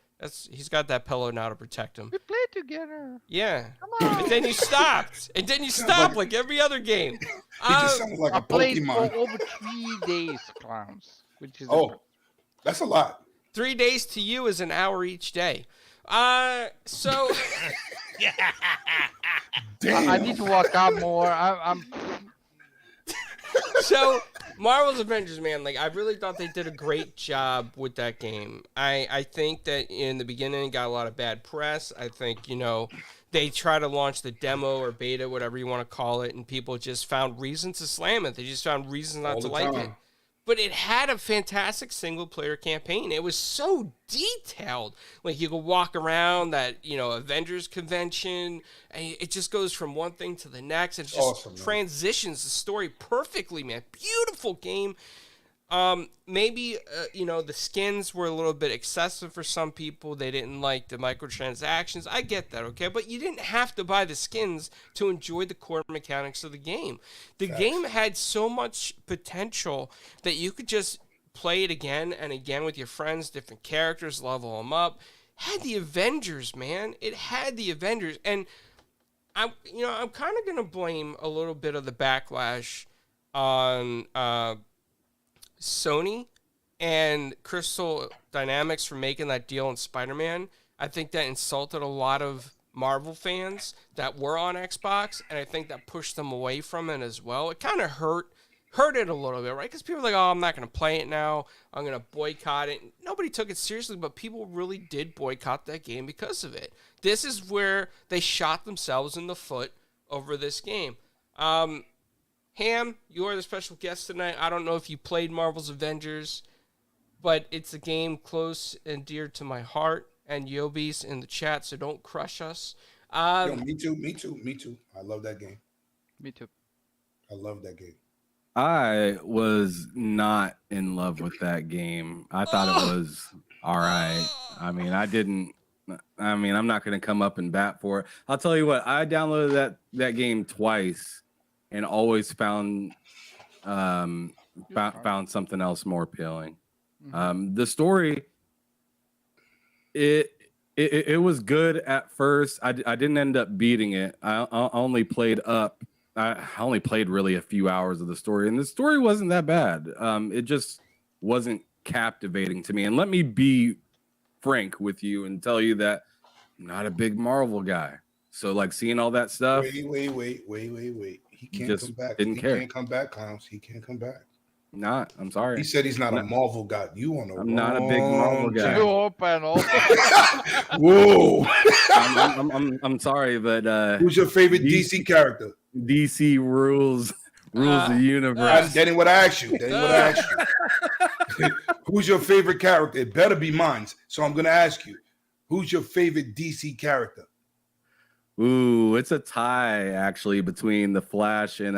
He's got that pillow now to protect him. We played together. Yeah. Come on. And then you stopped. And then you stopped like every other game. He just sounds like I a played Pokemon. for over 3 days, clowns. Which is Oh, that's a lot. 3 days to you is an hour each day. So Damn. I need to work out more. I'm so Marvel's Avengers, man, like I really thought they did a great job with that game. I think that in the beginning it got a lot of bad press. I think, you know, they try to launch the demo or beta, whatever you want to call it, and people just found reasons to slam it. They just found reasons not All to the like time. it. but it had a fantastic single-player campaign. It was so detailed. Like, you could walk around that, Avengers convention, and it just goes from one thing to the next. It just awesome, transitions the story perfectly, man. Beautiful game. Maybe, the skins were a little bit excessive for some people. They didn't like the microtransactions. I get that, okay? But you didn't have to buy the skins to enjoy the core mechanics of the game. The game had so much potential that you could just play it again and again with your friends, different characters, level them up. Had the Avengers, man. It had the Avengers. And I'm kind of going to blame a little bit of the backlash on Sony and Crystal Dynamics for making that deal in Spider-Man. I think that insulted a lot of Marvel fans that were on Xbox, and I think that pushed them away from it as well. It kind of hurt it a little bit, right? Because people were like, oh, I'm not going to play it now. I'm going to boycott it. Nobody took it seriously, but people really did boycott that game because of it. This is where they shot themselves in the foot over this game. Ham, you are the special guest tonight. I don't know if you played Marvel's Avengers, but it's a game close and dear to my heart. And Yobi's in the chat, so don't crush us. Me too. I love that game. Me too. I love that game. I was not in love with that game. I thought it was all right. I'm not going to come up and bat for it. I'll tell you what, I downloaded that game twice and always found something else more appealing. The story, it was good at first. I didn't end up beating it. I only played really a few hours of the story, and the story wasn't that bad. It just wasn't captivating to me. And let me be frank with you and tell you that I'm not a big Marvel guy. So like seeing all that stuff. Wait. He can't just come back. Didn't care. He can't come back, Clowns. He can't come back. I'm sorry. He said he's not a Marvel guy. You on the I'm not a big Marvel guy. Whoa. I'm sorry, but who's your favorite DC character? DC rules the universe. That ain't what I asked you. Who's your favorite character? It better be mine. So I'm gonna ask you, who's your favorite DC character? Ooh, it's a tie actually between the Flash and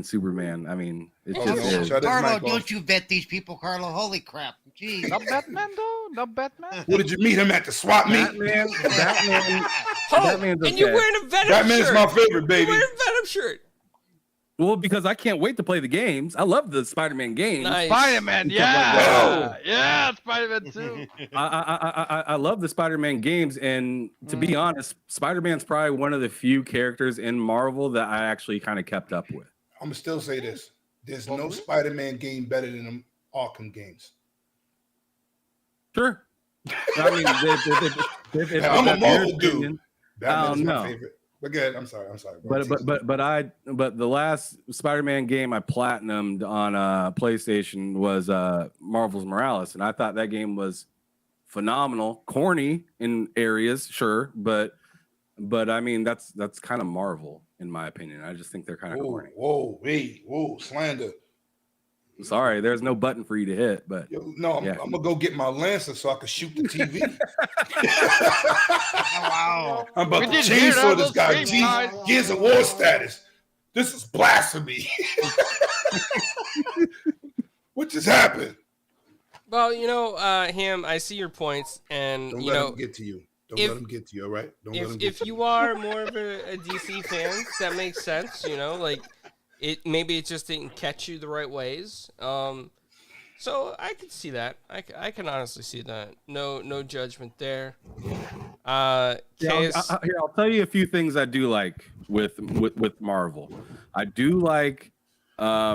Superman. I mean, it just is. Carlo, don't you vet these people, Carlo? Holy crap! Jeez. Not Batman though. Not Batman. What did you meet him at the swap meet? Batman's and okay. you're wearing a Venom Batman's shirt. my favorite, baby. You're wearing a Venom shirt. Well, because I can't wait to play the games. I love the Spider-Man games. Nice. Spider-Man, yeah, yeah, Spider-Man too. I love the Spider-Man games, and to be honest, Spider-Man's probably one of the few characters in Marvel that I actually kind of kept up with. I'm gonna still say this: there's no Spider-Man game better than them Arkham games. Sure. I mean, if I'm a Marvel dude. opinion, Batman's my favorite. But good. I'm sorry. But the last Spider-Man game I platinumed on PlayStation was Marvel's Morales, and I thought that game was phenomenal. Corny in areas, sure, but I mean that's kind of Marvel in my opinion. I just think they're kind of corny. Whoa, slander. Sorry, there's no button for you to hit, but I'm gonna go get my Lancer so I can shoot the TV. Wow. I'm about to chainsaw this guy. Gears of War status. This is blasphemy. What just happened? Well, Ham, I see your points, and Don't let him get to you. Don't let him get to you, all right? If you are more of a DC fan, that makes sense, maybe it just didn't catch you the right ways. So I can see that. I can honestly see that. No judgment there. I'll tell you a few things I do like with Marvel. I do like I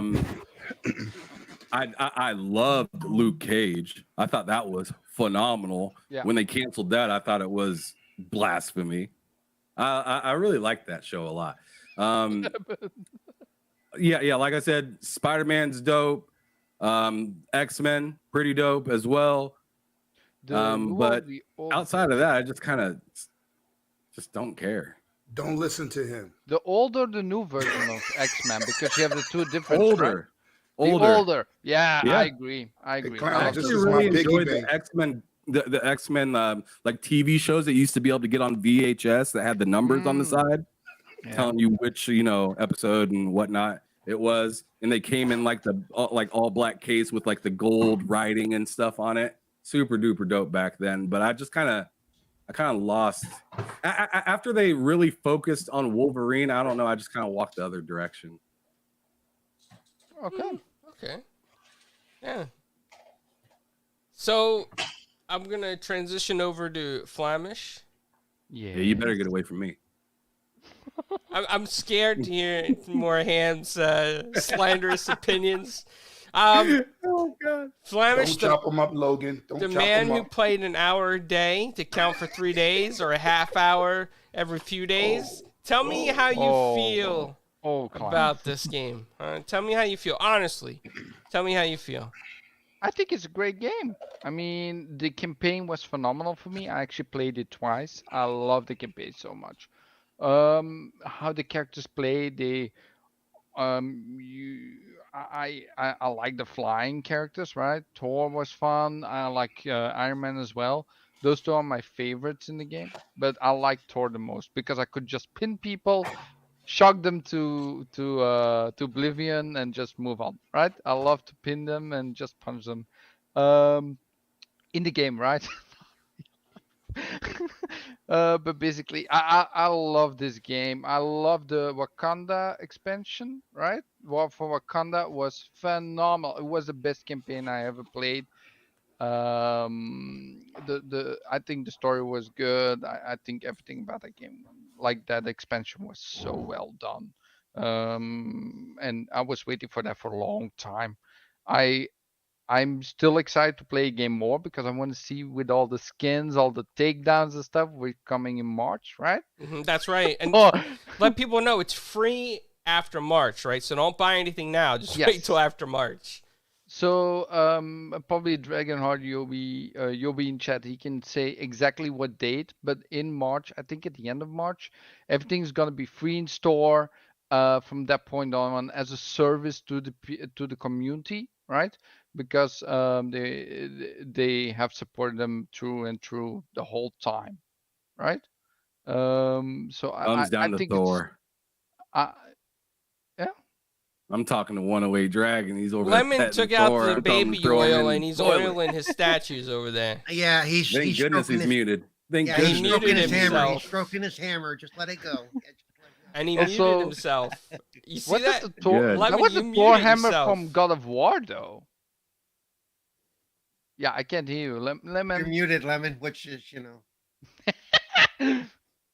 loved Luke Cage. I thought that was phenomenal. Yeah. When they canceled that, I thought it was blasphemy. I really liked that show a lot. Yeah, like I said, Spider-Man's dope. X-Men, pretty dope as well. But outside of that, I just kind of just don't care. Don't listen to him. The older the new version of X-Men, because you have the two different. Older. Older. Yeah, Yeah. I agree. I agree. Clown, I I love this actually is this. my really piggy enjoyed bank. the X-Men, the X-Men like TV shows that used to be able to get on VHS that had the numbers on the side, Yeah. telling you which episode and whatnot it was, and they came in like the all black case with like the gold writing and stuff on it. Super duper dope back then. But I kind of lost after they really focused on Wolverine. I don't know. I just kind of walked the other direction. Okay. Okay. Yeah. So I'm gonna transition over to Flamish. Yeah. Yeah, you better get away from me. I'm scared to hear more Ham's slanderous opinions. Oh God. Flamish, Don't chop them up, Logan. Don't the chop man them who up. played an hour a day to count for 3 days or a half hour every few days. Tell me how you feel Clown. about this game. Tell me how you feel. Honestly, tell me how you feel. I think it's a great game. I mean, the campaign was phenomenal for me. I actually played it twice. I love the campaign so much. How the characters play, I like the flying characters, right? Thor was fun. I like Iron Man as well. Those two are my favorites in the game, but I like Thor the most because I could just pin people, shock them to oblivion, and just move on, right? I love to pin them and just punch them, in the game, right? But basically, I love this game. I love the Wakanda expansion, right? War for Wakanda was phenomenal. It was the best campaign I ever played. The I think the story was good. I think everything about the game, like that expansion, was so well done. And I was waiting for that for a long time. I I'm still excited to play a game more because I want to see with all the skins, all the takedowns and stuff. We're coming in March, right? That's right. And Oh, let people know it's free after March, right? So don't buy anything now. Just wait Yes. till after March. so probably you'll be in chat. He can say exactly what date, but in March, I think at the end of March, everything's gonna be free in store. From that point on, as a service to to the community, right? Because they have supported them through and through the whole time, right? So Thumbs I down to think Thor. I, yeah. I'm talking to 108 Dragon. He's over Lemon there took petting out Thor. the I told him baby throw him oil in and he's toilet. oiling his statues over there. Yeah, he's Thank goodness stroking he's his, muted. Thank Yeah, goodness. he's muted stroking his hammer. himself. He's stroking his hammer. Just let it go. Yeah, just let it go. And he Also- muted himself. You see What that? is the Thor? Good. Lemon, That was you a Thor muted hammer yourself. from God of War, though. Yeah, I can't hear you. You're Lemon. muted, Lemon, which is,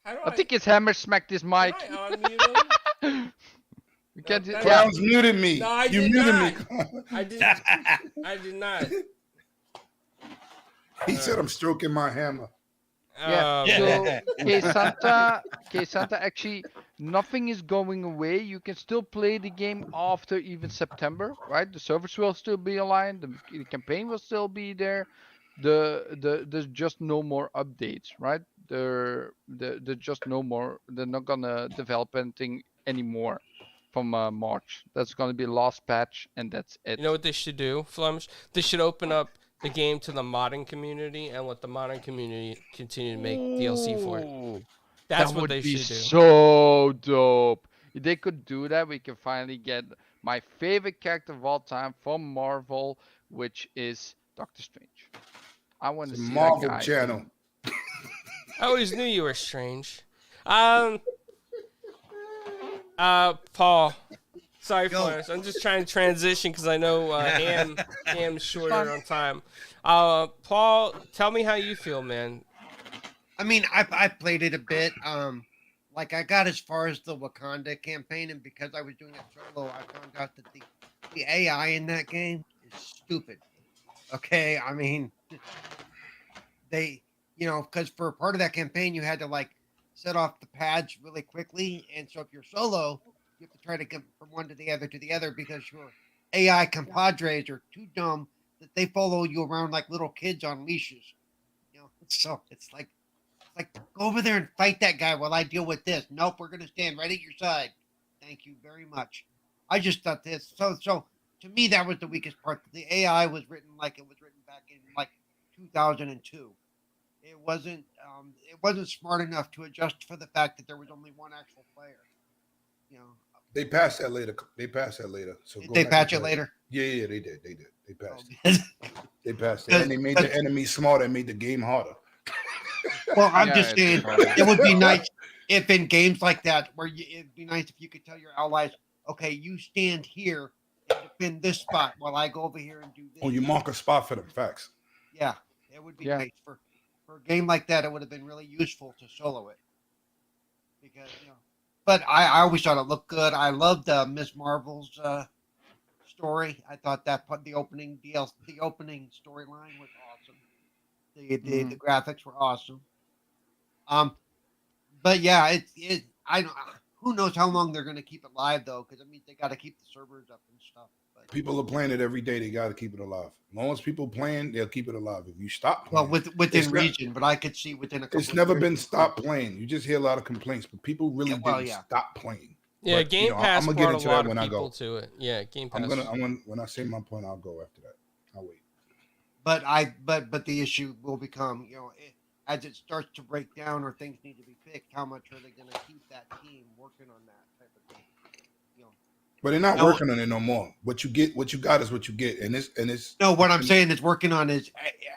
How do I think his hammer smacked his mic. Can I unmute him? You can't hear. that's- Yeah. Clowns muted me. No, I you did muted not. me. I did not. He said I'm stroking my hammer. Yeah. Man. So, Santa, actually, nothing is going away. You can still play the game after even September, right? The servers will still be aligned. The campaign will still be there. There's just no more updates, right? There's just no more. They're not gonna develop anything anymore from March. That's gonna be last patch, and that's it. You know what they should do, Flemish? They should open up the game to the modding community and let the modding community continue to make DLC for it. Ooh, That's that what would they be should do. so dope. If they could do that, we can finally get my favorite character of all time from Marvel, which is Doctor Strange. I want to It's a see Marvel that guy. channel. I always knew you were strange. Paul. Sorry, Yo. Flemish. I'm just trying to transition because I know Ham's shorter on time. Paul, tell me how you feel, man. I mean, I played it a bit. Like I got as far as the Wakanda campaign, and because I was doing it solo, I found out that the AI in that game is stupid. Okay, I mean, they, because for part of that campaign, you had to like set off the pads really quickly, and so if you're solo, you have to try to get from one to the other because your AI compadres are too dumb that they follow you around like little kids on leashes. So it's like go over there and fight that guy while I deal with this. Nope, we're gonna stand right at your side. Thank you very much. I just thought this so to me, that was the weakest part. The AI was written like it was written back in like 2002. It wasn't smart enough to adjust for the fact that there was only one actual player. You know, They passed that later. So did they patch it later? Yeah, they did. They passed Oh, it. They passed it. And they made the enemy smarter and made the game harder. Well, I'm Yeah, just it's saying harder. it would be nice if in games like that, it'd be nice if you could tell your allies, okay, you stand here and defend this spot while I go over here and do this. Oh, you mark a spot for them. Facts. Yeah, it would be Yeah. nice for a game like that. It would have been really useful to solo it because But I always thought it looked good. I loved Ms. Marvel's story. I thought that the opening storyline was awesome. The graphics were awesome. But yeah, who knows how long they're going to keep it live though? Because they got to keep the servers up and stuff. But, People are playing it every day. They got to keep it alive. As long as people playing, they'll keep it alive. If you stop playing, within region, but I could see within a couple. It's never been stopped playing. You just hear a lot of complaints, but people really didn't stop playing. Yeah, But, Game Pass I'm brought gonna a get into that lot when of I people go. to it. Yeah, Game Pass. When I say my point, I'll go after that. I'll wait. But the issue will become, as it starts to break down or things need to be fixed, how much are they going to keep that team working on that type of thing? But they're not working on it no more. What you got is what you get, and it's. No, what I'm saying is working on is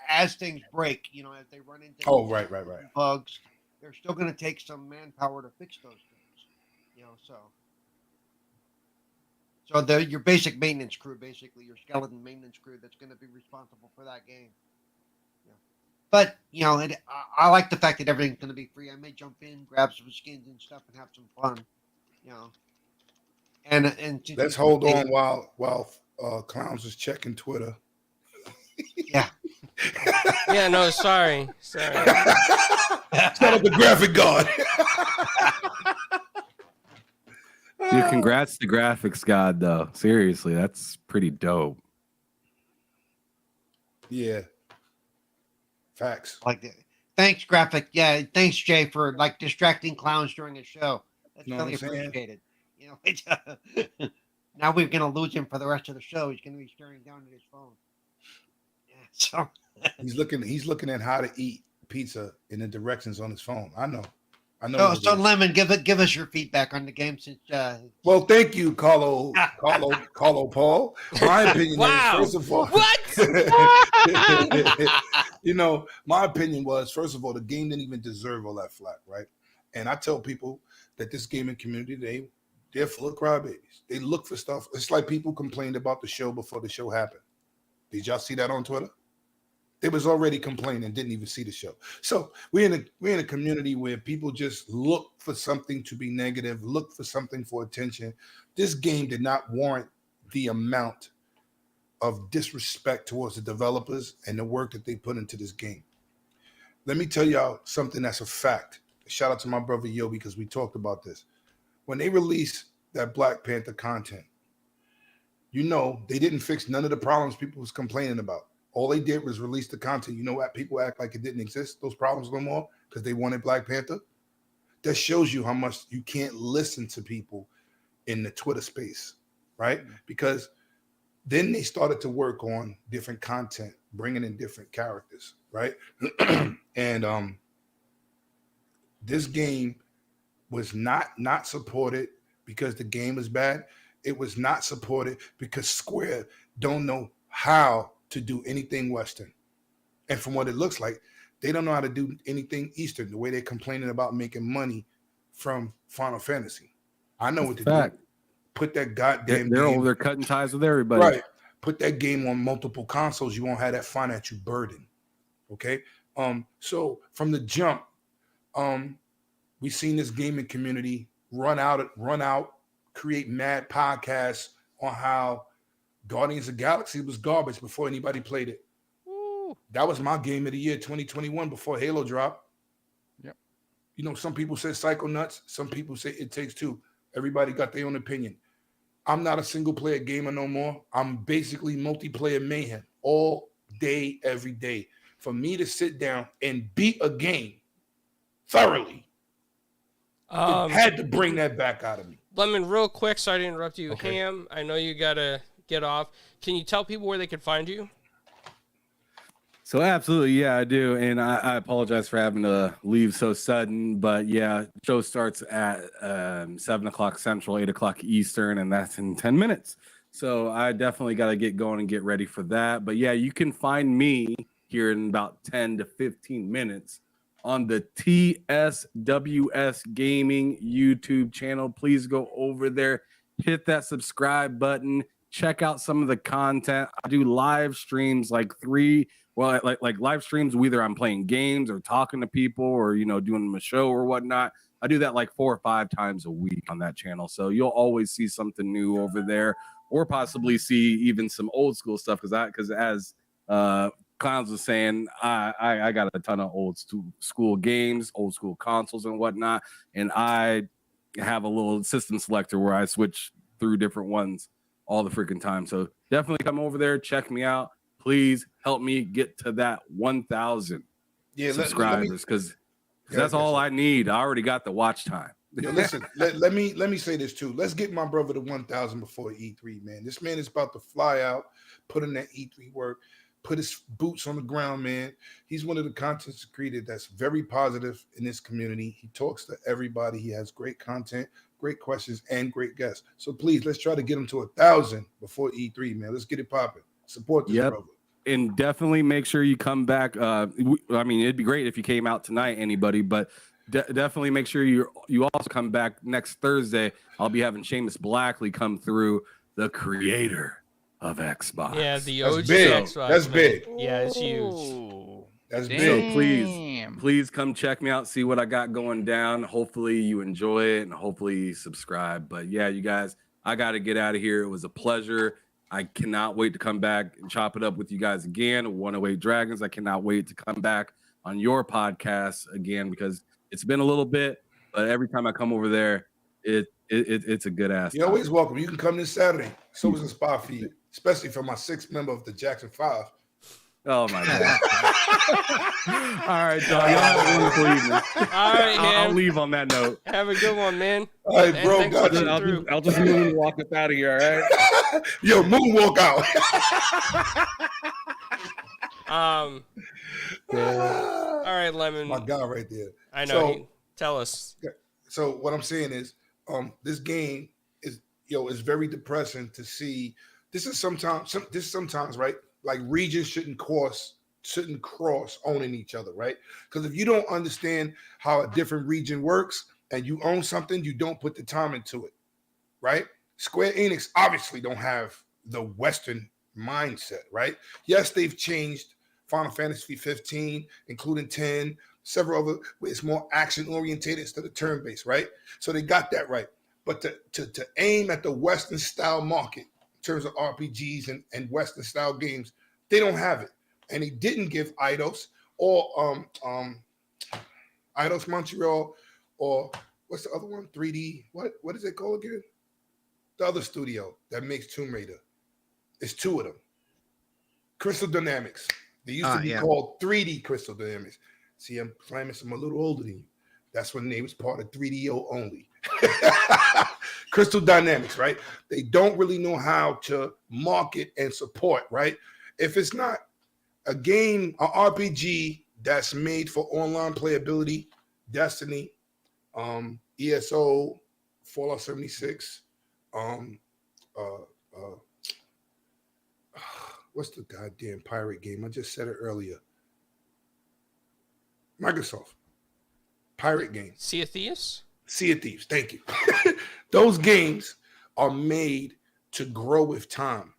as things break, as they run into Right. bugs, they're still going to take some manpower to fix those things, So your basic maintenance crew, basically your skeleton maintenance crew, that's going to be responsible for that game. But I like the fact that everything's going to be free. I may jump in, grab some skins and stuff, and have some fun. And Let's hold on while Clowns is checking Twitter. Yeah. Yeah, no, sorry. Shout out the graphic god. Dude, congrats to Graphics God, though. Seriously, that's pretty dope. Yeah. Facts. Like that. Thanks, Graphic. Yeah, thanks, Jay, for distracting Clowns during a show. That's Know what really I'm saying? appreciated. Now we're gonna lose him for the rest of the show. He's gonna be staring down at his phone. Yeah, so He's looking at how to eat pizza in the directions on his phone. I know. So Lemon, give us your feedback on the game since. Well, thank you, Carlo Paul. My opinion Wow. is, first of all, What? my opinion was, first of all, the game didn't even deserve all that flack, right? And I tell people that this gaming community, they're full of crybabies. They look for stuff. It's like people complained about the show before the show happened. Did y'all see that on Twitter? They was already complaining and didn't even see the show. So we're in a community where people just look for something to be negative, look for something for attention. This game did not warrant the amount of disrespect towards the developers and the work that they put into this game. Let me tell y'all something that's a fact. Shout out to my brother Yobi, because we talked about this. When they released that Black Panther content, they didn't fix none of the problems people was complaining about. All they did was release the content. You know what? People act like it didn't exist, those problems no more, because they wanted Black Panther. That shows you how much you can't listen to people in the Twitter space, right? Because then they started to work on different content, bringing in different characters, right? And this game was not supported because the game is bad. It was not supported because Square don't know how to do anything Western. And from what it looks like, they don't know how to do anything Eastern, the way they're complaining about making money from Final Fantasy. I know what to do. Put that goddamn They're game. over there cutting ties with everybody. Right. Put that game on multiple consoles. You won't have that financial burden. Okay. So from the jump, we've seen this gaming community run out, create mad podcasts on how Guardians of the Galaxy was garbage before anybody played it. Ooh. That was my game of the year, 2021, before Halo dropped. Yep. Some people say Psychonauts. Some people say It Takes Two. Everybody got their own opinion. I'm not a single-player gamer no more. I'm basically multiplayer mayhem all day, every day. For me to sit down and beat a game thoroughly, it had to bring that back out of me. Lemon, real quick, sorry to interrupt you. Okay. Ham, I know you got to get off. Can you tell people where they can find you? So absolutely, yeah, I do, and I apologize for having to leave so sudden, but yeah, show starts at 7 o'clock Central, 8 o'clock Eastern, and that's in 10 minutes. So I definitely got to get going and get ready for that. But yeah, you can find me here in about 10 to 15 minutes on the TSWS Gaming YouTube channel. Please go over there, hit that subscribe button, check out some of the content. I do live streams like live streams, whether I'm playing games or talking to people or, doing a show or whatnot. I do that like 4 or 5 times a week on that channel. So you'll always see something new over there, or possibly see even some old school stuff. Because as Clowns was saying, I got a ton of old school games, old school consoles and whatnot. And I have a little system selector where I switch through different ones all the freaking time. So definitely come over there, check me out. Please help me get to that 1,000 subscribers, because that's all I need. I already got the watch time. Listen, let me say this too. Let's get my brother to 1,000 before E3, man. This man is about to fly out, put in that E3 work, put his boots on the ground, man. He's one of the content creators that's very positive in this community. He talks to everybody. He has great content, great questions, and great guests. So please, let's try to get him to 1,000 before E3, man. Let's get it popping. Support this brother. And definitely make sure you come back. I mean, it'd be great if you came out tonight, anybody, but definitely make sure you also come back next Thursday. I'll be having Seamus Blackley come through, the creator of Xbox. Yeah, the OG Xbox. That's big. Yeah, it's huge. That's big. So please come check me out, see what I got going down. Hopefully you enjoy it, and hopefully you subscribe. But yeah, you guys, I got to get out of here. It was a pleasure. I cannot wait to come back and chop it up with you guys again. 108 Dragons. I cannot wait to come back on your podcast again, because it's been a little bit, but every time I come over there, it's a good ass. You're always welcome. You can come this Saturday. So is a spot for you, especially for my 6th member of the Jackson 5. Oh my God. All right, John. Y'all have a wonderful evening. All right, man. I'll leave on that note. Have a good one, man. All right, bro. I'll just moonwalk us out of here, all right? Yo, moonwalk out. All right, Lemon. My guy right there. I know. So, tell us. So what I'm saying is, this game is very depressing to see. This is sometimes right. Like regions shouldn't cross owning each other, right? Because if you don't understand how a different region works and you own something, you don't put the time into it, right? Square Enix obviously don't have the Western mindset, right? Yes, they've changed Final Fantasy 15, including 10, several other. It's more action oriented instead of turn based, right? So they got that right. But to aim at the Western style market in terms of RPGs and Western style games, they don't have it. And they didn't give Eidos or Eidos Montreal, or what's the other one? 3D. What is it called again? The other studio that makes Tomb Raider. It's 2 of them. Crystal Dynamics. They used to be called 3D Crystal Dynamics. See, I'm claiming I'm a little older than you. That's when they was part of 3DO only. Crystal Dynamics, right? They don't really know how to market and support, right? If it's not a game, an RPG that's made for online playability, Destiny, ESO, Fallout 76, what's the goddamn pirate game? I just said it earlier. Microsoft. Pirate game. Sea of Thieves? Sea of Thieves, thank you. Those games are made to grow with time.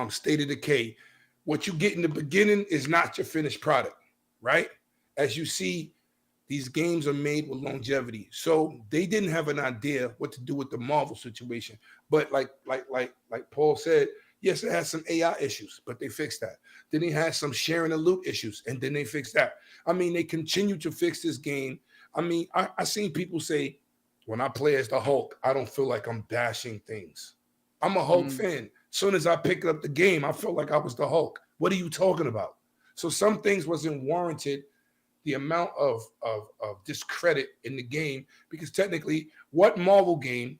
State of Decay. What you get in the beginning is not your finished product, right? As you see, these games are made with longevity. So they didn't have an idea what to do with the Marvel situation. But like Paul said, yes, it has some AI issues, but they fixed that. Then they had some sharing the loot issues, and then they fixed that. I mean, they continue to fix this game. I mean, I seen people say, when I play as the Hulk, I don't feel like I'm bashing things. I'm a Hulk fan. Soon as I picked up the game, I felt like I was the Hulk. What are you talking about? So some things wasn't warranted, the amount of discredit in the game, because technically, what Marvel game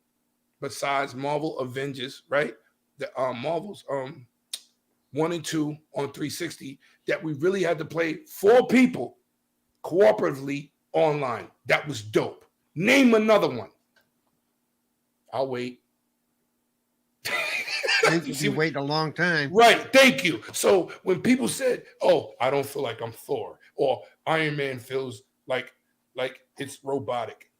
besides Marvel Avengers, right, the Marvel's 1 and 2 on 360 that we really had to play 4 people cooperatively online. That was dope. Name another one. I'll wait. You wait a long time. Right. Thank you. So when people said, "Oh, I don't feel like I'm Thor," or Iron Man feels like it's robotic,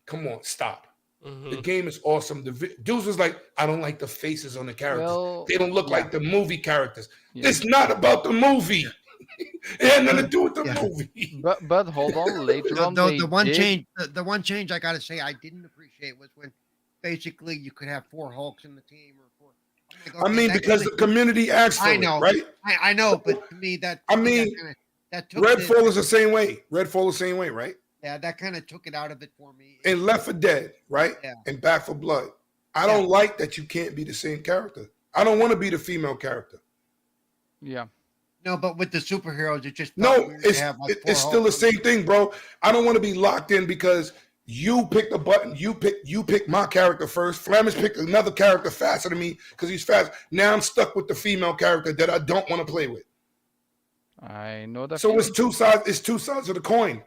come on, stop. Mm-hmm. The game is awesome. The dudes was like, "I don't like the faces on the characters. Well, they don't look like the movie characters." Yeah. It's not about the movie. It had nothing to do with the movie. But hold on, later on The one change I gotta say I didn't appreciate was when basically you could have 4 Hulks in the team or 4. I'm like, I mean, because the community asked for I know, it, right? I know, but to me that that took Redfall is the same way. Redfall is the same way, right? Yeah, that kind of took it out of it for me. And Left 4 Dead, right? Yeah. And Back 4 Blood. I don't like that you can't be the same character. I don't want to be the female character. Yeah. No, but with the superheroes, it just it's still the same thing, bro. I don't want to be locked in because you picked a button. You pick my character first. Flamish picked another character faster than me because he's fast. Now I'm stuck with the female character that I don't want to play with. I know that. So it's two sides. It's 2 sides of the coin.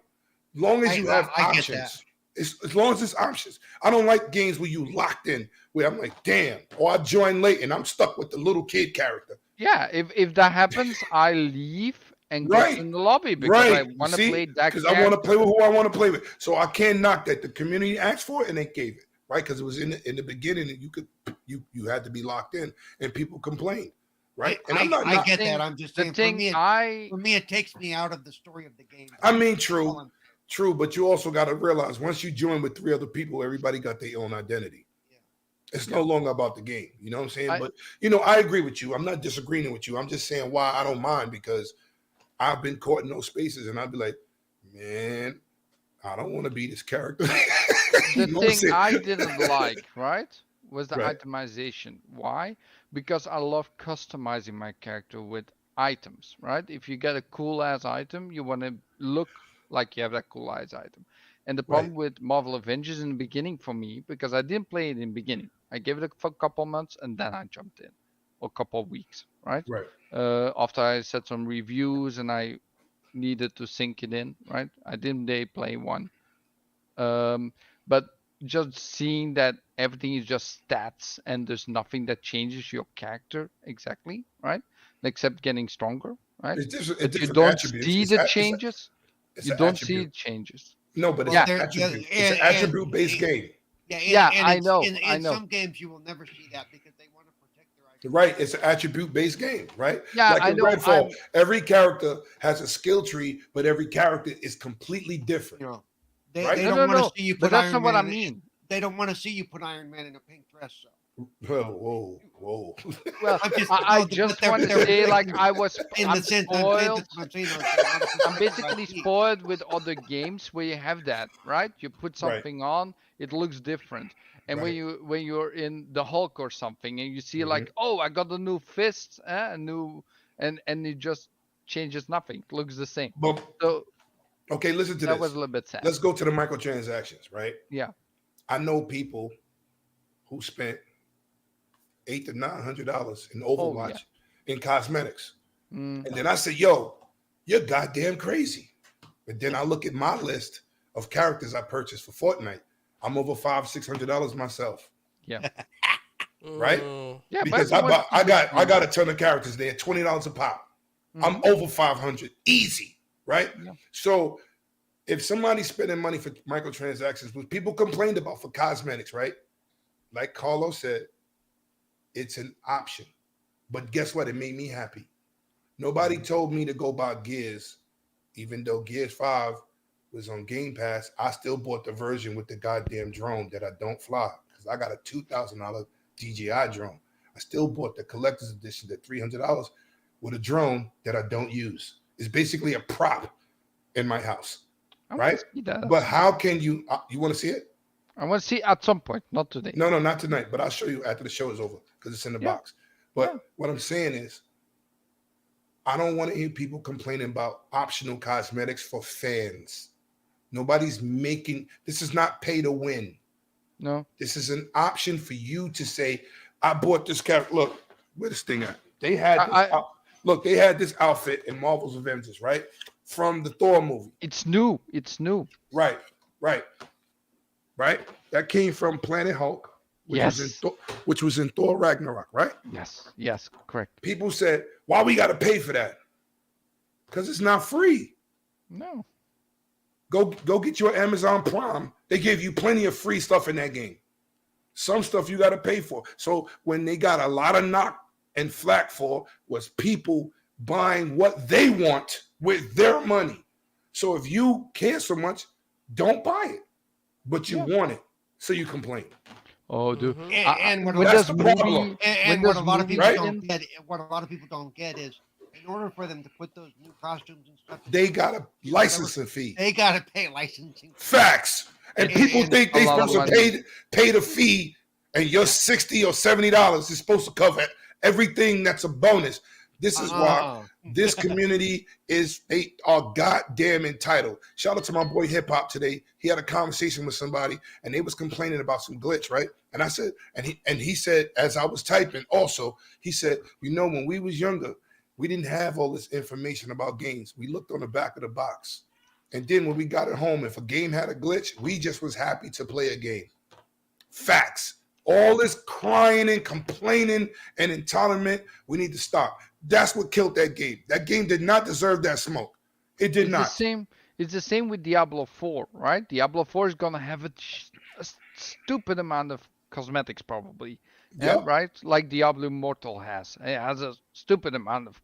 As long as you have options. As long as it's options. I don't like games where you locked in, where I'm like, damn, or I join late and I'm stuck with the little kid character. Yeah, if that happens, I leave and go in the lobby because I want to play that. Because I want to play with who I want to play with. So I can't knock that. The community asked for it and they gave it, right? Because it was in the beginning and you had to be locked in and people complained, right? And I get that. I'm just saying for me it takes me out of the story of the game. I mean, true, but you also got to realize once you join with 3 other people, everybody got their own identity. It's no longer about the game. You know what I'm saying? But, I agree with you. I'm not disagreeing with you. I'm just saying why I don't mind because I've been caught in those spaces and I'd be like, man, I don't want to be this character. The thing I didn't like, right, was the itemization. Why? Because I love customizing my character with items, right? If you get a cool-ass item, you want to look like you have that cool-ass item. And the problem with Marvel Avengers in the beginning for me, because I didn't play it in the beginning, I gave it a couple months and then I jumped in, or a couple of weeks, right? After I said some reviews and I needed to sink it in, right? I didn't play one. But just seeing that everything is just stats and there's nothing that changes your character exactly, right? Except getting stronger, right? But you don't see the changes. You don't see changes. No, but it's an attribute-based game. I know. I know. Some games you will never see that because they want to protect their identity. Right, it's an attribute-based game, right? Yeah, like I in know. Redfall, every character has a skill tree, but every character is completely different. They don't want to see you put but that's Iron not what Man I mean. They don't want to see you put Iron Man in a pink dress. So. Whoa. Well, I just want to say, like, I'm spoiled. I'm basically spoiled with other games where you have that, right? You put something on, it looks different. And when you're in the Hulk or something, and you see like, oh, I got a new fist, and it just changes nothing. It looks the same. So, okay, listen to this. That was a little bit sad. Let's go to the microtransactions, right? Yeah. I know people who spent $800 to $900 in Overwatch in cosmetics. And then I said, yo, you're goddamn crazy. But then I look at my list of characters I purchased for Fortnite. I'm over $500-600 myself. Yeah. Right? Yeah, because I got a ton of characters there, $20 a pop. I'm over 500 easy, right? Yeah. So if somebody's spending money for microtransactions, which people complained about for cosmetics, right? Like Carlos said, it's an option. But guess what? It made me happy. Nobody told me to go buy Gears, even though Gears 5 was on Game Pass. I still bought the version with the goddamn drone that I don't fly because I got a $2,000 DJI drone. I still bought the collector's edition at $300 with a drone that I don't use. It's basically a prop in my house, right? But how can you want to see it? I want to see it at some point, not today. No, not tonight, but I'll show you after the show is over because it's in the box. But what I'm saying is, I don't want to hear people complaining about optional cosmetics for fans. Nobody's making, this is not pay to win. No. This is an option for you to say, I bought this character. Look, where this thing at? They had they had this outfit in Marvel's Avengers, right? From the Thor movie. It's new. It's new. Right. That came from Planet Hulk, which was in Thor Ragnarok, right? Yes, correct. People said, why we got to pay for that? Because it's not free. No. Go get your Amazon Prime. They give you plenty of free stuff in that game. Some stuff you got to pay for. So when they got a lot of knock and flack for was people buying what they want with their money. So if you care so much, don't buy it. But you want it, so you complain. Oh, dude. And what that's the problem. And what a lot of people don't get, what a lot of people don't get is, in order for them to put those new costumes and stuff, they got a licensing fee. They got to pay licensing. Facts. And people think they're supposed to pay the fee, and your $60 or $70 is supposed to cover everything that's a bonus. This is why this community they are goddamn entitled. Shout out to my boy Hip Hop today. He had a conversation with somebody and they was complaining about some glitch, right? And I said, and he said, as I was typing also, he said, when we was younger, we didn't have all this information about games. We looked on the back of the box. And then when we got it home, if a game had a glitch, we just was happy to play a game. Facts. All this crying and complaining and entitlement, we need to stop. That's what killed that game. That game did not deserve that smoke. It did not. It's the same with Diablo 4, right? Diablo 4 is going to have a stupid amount of cosmetics probably. Yeah, right? Like Diablo Immortal has. It has a stupid amount of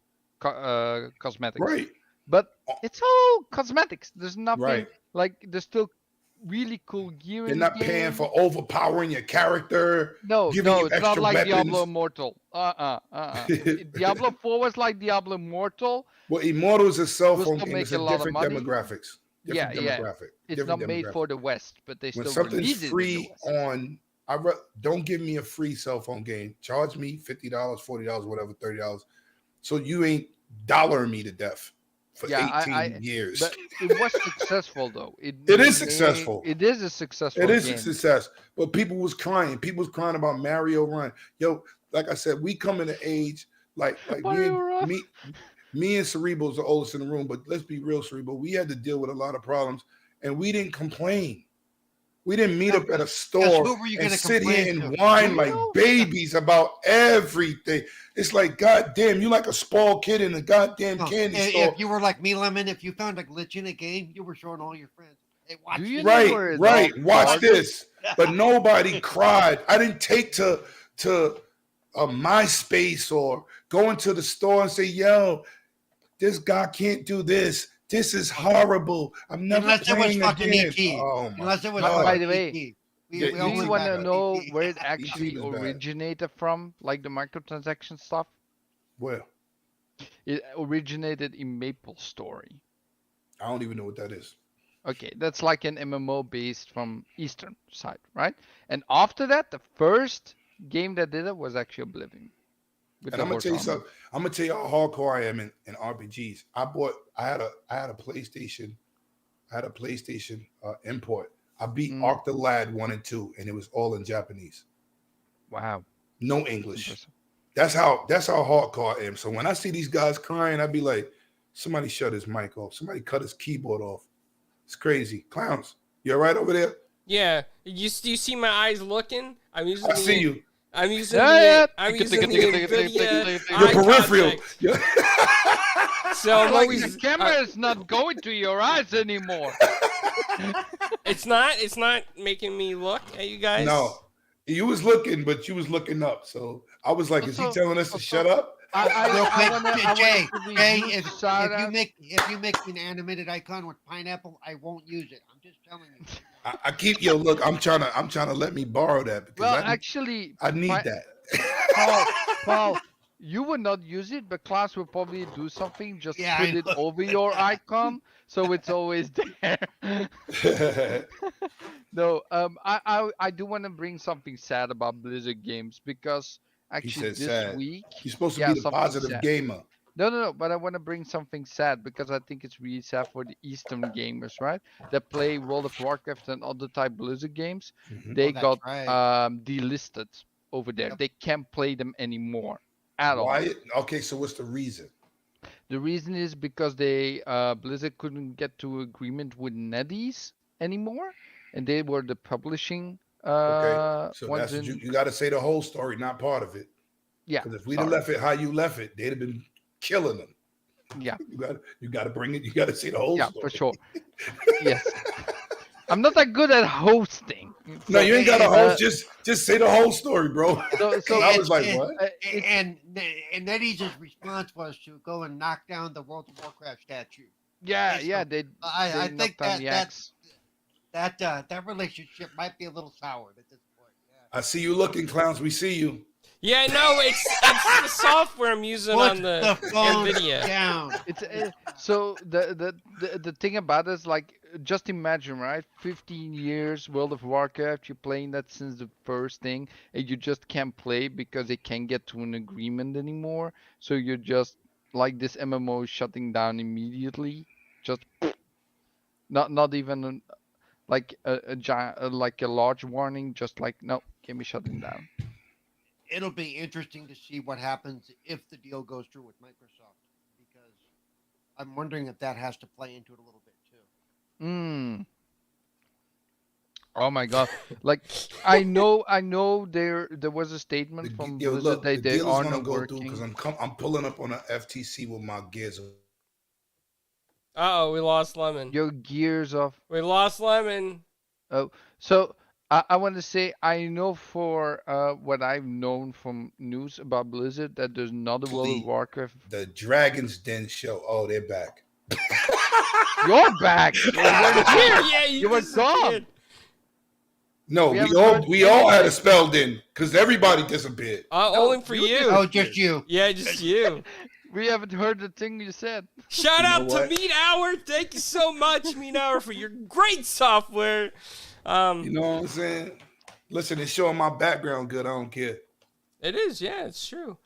cosmetics. Right. But it's all cosmetics. There's nothing like there's still really cool gear. You're not paying for overpowering your character. No, it's not like weapons. Diablo Immortal. Diablo 4 was like Diablo Immortal. Well, Immortal is a cell phone game. It's a different demographics. It's not made for the West, but they still release it. When something's free on, don't give me a free cell phone game. Charge me $50, $40, whatever, $30. So you ain't dollaring me to death. For 18 years. But it was successful though. It is successful. It is a successful It is game. a success. But people was crying. People was crying about Mario Run. Yo, like I said, we come in an age like me and Cerebral is the oldest in the room, but let's be real, Cerebral. We had to deal with a lot of problems and we didn't complain. We didn't meet up at a store and sit here and whine like babies about everything. It's like, goddamn, you like a spoiled kid in a goddamn candy store. If you were like me, Lemon, if you found a glitch in a game, you were showing all your friends. Hey, watch this. Right. Watch this. But nobody cried. I didn't take to MySpace or go into the store and say, yo, this guy can't do this. This is horrible. I'm never Unless playing it was fucking again. ET. Oh Unless it was by the way, ET. Do you want to know where it ET actually was bad. originated from, like the microtransaction stuff? Well, It originated in MapleStory. I don't even know what that is. Okay, that's like an MMO based from Eastern side, right? And after that, the first game that did it was actually Oblivion. And I'm gonna tell you something. I'm gonna tell you how hardcore I am in RPGs. I had a PlayStation. I had a PlayStation import. I beat Arc the Lad 1 and 2, and it was all in Japanese. Wow. No English. That's how hardcore I am. So when I see these guys crying, I'd be like, somebody shut his mic off. Somebody cut his keyboard off. It's crazy. Clowns. You all right over there? Yeah. You see my eyes looking? I see you. I'm using the your peripheral. So I'm like always, the camera is not going to your eyes anymore. It's not making me look at you guys. No, you was looking, but you was looking up. So I was like, is he telling us to shut up? Jay, if you make an animated icon with pineapple, I won't use it. I'm just telling you. I keep look. I'm trying to let me borrow that because I need that. Paul, you would not use it, but class will probably do something. Just put it over your icon, so it's always there. No, I do want to bring something sad about Blizzard games because actually this week you're supposed to be the positive gamer. No, but I want to bring something sad because I think it's really sad for the Eastern gamers, right? That play World of Warcraft and other type Blizzard games. They got delisted over there. Yep. They can't play them anymore at all. Why? Okay, so what's the reason? The reason is because Blizzard couldn't get to agreement with NetEase anymore, and they were the publishing Okay, so ones that's what in. you got to say the whole story, not part of it. Yeah, Because if we'd have sorry. left it how you left it, they'd have been killing them. Yeah, You got to bring it. You got to say the whole yeah, story. for sure. Yes, I'm not that good at hosting. No, you ain't got to uh, host. Just say the whole story, bro. So I was like, what? And NetEase's response was to go and knock down the World of Warcraft statue. yeah, so yeah, they I think knocked down the axe. that relationship might be a little soured at this point. Yeah. I see you looking, clowns. We see you. Yeah, no, it's the software I'm using Put on the phone NVIDIA. down. It's so the thing about it is like, just imagine, right? 15 years World of Warcraft, you're playing that since the first thing, and you just can't play because they can't get to an agreement anymore. So you're just like, this MMO is shutting down immediately. Just not even like a giant, like a large warning. Just like, no, can be shutting down. It'll be interesting to see what happens if the deal goes through with Microsoft, because I'm wondering if that has to play into it a little bit too. Mm. Oh my God! Like, I know there was a statement from Yo, Blizzard look, the that they deal is are gonna not go through because working. I'm pulling up on a FTC with my gears. Uh-oh, we lost Lemon. Your gears of. We lost Lemon. Oh, so I want to say, I know for what I've known from news about Blizzard, that there's another World of Warcraft. The Dragon's Den show. Oh, they're back. You're back. Yeah, You were gone. No, We we haven't all heard we all had a anything. spell then because everybody disappeared. Only for you you. Oh, just you. Yeah, just you. We haven't heard the thing you said. Shout You know out to what? Meat Hour. Thank you so much, Meat Hour, for your great software. You know what I'm saying? Listen, it's showing my background good. I don't care. It is, yeah, it's true.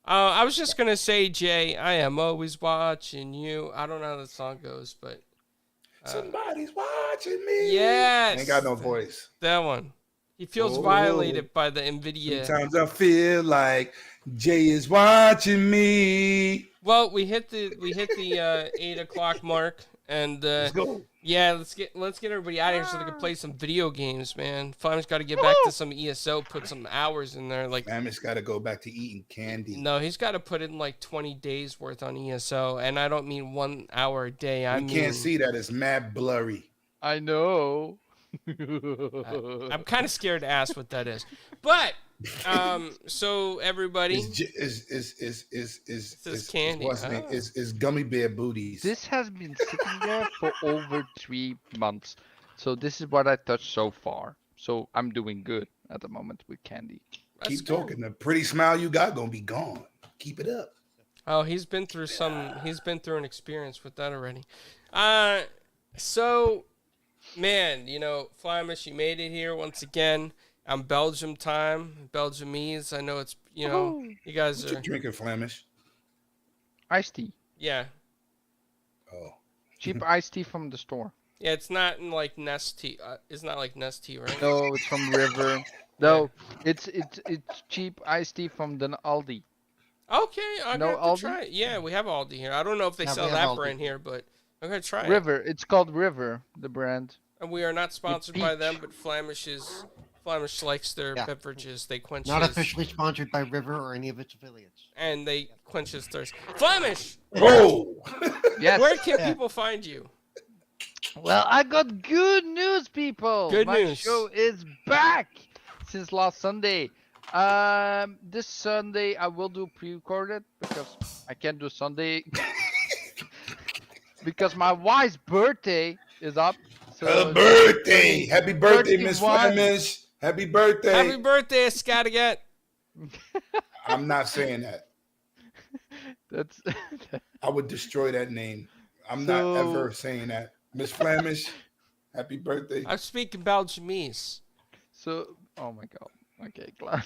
I was just gonna say, Jay, I am always watching you. I don't know how the song goes, but Somebody's watching me. yes, Ain't got no voice. that one. He feels Oh. violated by the NVIDIA. Sometimes I feel like Jay is watching me. Well, we hit the 8 o'clock mark, and Let's go. yeah, let's get everybody out of here so they can play some video games, man. Flammy's got to get back to some ESO, put some hours in there. Like, Mammoth's got to go back to eating candy. no, he's got to put in like 20 days worth on ESO, and I don't mean 1 hour a day. I You mean, can't see that. It's mad blurry. I know. I'm kind of scared to ask what that is, but so everybody, Is candy. What's name? Oh. Is gummy bear booties. This has been sitting there for over 3 months. So this is what I touched so far. So I'm doing good at the moment with candy. That's Keep good. talking. The pretty smile you got gonna be gone. Keep it up. Oh, he's been through an experience with that already. So, man, Flamish, you made it here once again. On Belgium time, Belgiumese. I know it's, you guys What you are, drinking, Flamish? Iced tea. yeah. Oh, Cheap iced tea from the store. Yeah, it's not in like Nest tea. It's not like Nest tea, right? No, it's from River. No, it's cheap iced tea from the Aldi. Okay, I'm No gonna have Aldi? to try it. Yeah, we have Aldi here. I don't know if they Yeah, sell we have that Aldi. brand here, but I'm gonna try it. River. It's called River, the brand. And we are not sponsored by them, peach. but Flamish likes their Yeah. beverages. They quench Not his, officially sponsored by River or any of its affiliates. and they quench his thirst. Flamish, oh. Yes. where can Yeah. people find you? Well, I got good news, people. Good My news. show is back since last Sunday. This Sunday I will do pre-recorded because I can't do Sunday because my wife's birthday is up. So Happy birthday! Happy birthday, Miss 31. Flamish! Happy birthday! Happy birthday, Scattergat. I'm not saying that. That's I would destroy that name. I'm So- not ever saying that. Miss Flamish, happy birthday. I'm speaking Belgiumese. so. Oh my god. Okay, class.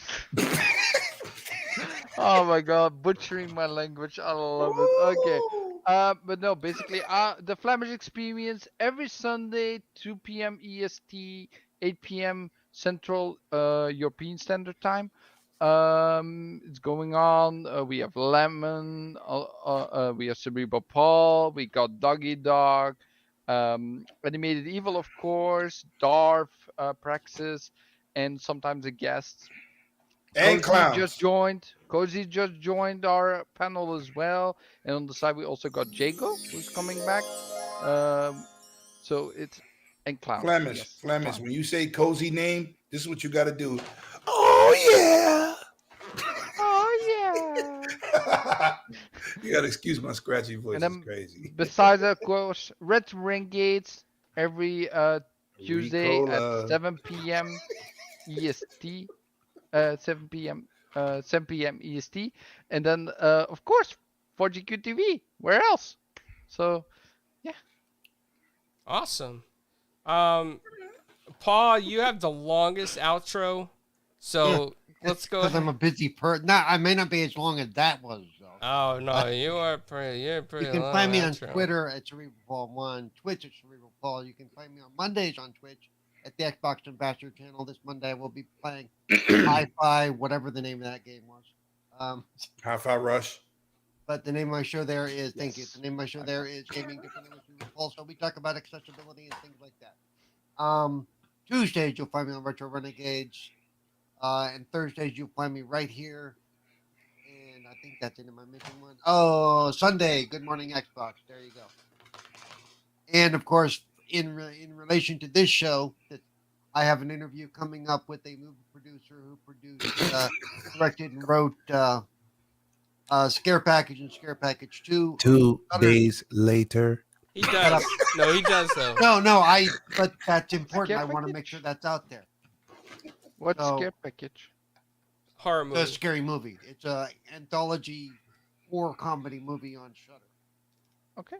Oh my god, butchering my language. I love it. Okay. But no, basically, the Flemish Experience every Sunday, 2 p.m. EST, 8 p.m. Central European Standard Time. It's going on. We have Lemon. We have Cerebral Paul. We got Doggy Dog. Animated Evil, of course. Darth, Praxis, and sometimes a guest. And clowns. Cozy just joined our panel as well. And on the side, we also got Jago, who's coming back. So it's and clowns. Flemish. Yes, Flemish. clowns. When you say cozy name, this is what you got to do. Oh, yeah. Oh yeah. You got to excuse my scratchy voice. And It's then crazy. besides, of course, Red Ring Gates every Tuesday Ricola. at 7 p.m. EST. 7 p.m. 7 p.m. EST, and then of course 4GQ TV. Where else? So yeah. Awesome. Paul, you have the longest outro, so let's go. Because I'm a busy person. Nah, I may not be as long as that was, though. Oh no, you're pretty. You can long find me on outro. Twitter at Cerebral Paul 1, Twitch at Cerebral Paul. You can find me on Mondays on Twitch at the Xbox Ambassador channel. This Monday I will be playing Hi-Fi, whatever the name of that game was. Hi-Fi Rush. But the name of my show there is, thank you. The name of my show there is Gaming Differently with Cerebral Paul. So we talk about accessibility and things like that. Tuesdays you'll find me on Retro Renegades. And Thursdays you'll find me right here. And I think that's it. Am I missing one? Oh, Sunday, Good Morning Xbox. There you go. And of course, in relation to this show, that I have an interview coming up with a movie producer who produced, directed, and wrote Scare Package and Scare Package 2. 2 days later. He does. No, he does though. No, but that's important. I want to make sure that's out there. What's So- Scare Package? Horror movie. The scary movie. It's a anthology horror comedy movie on Shudder. Okay.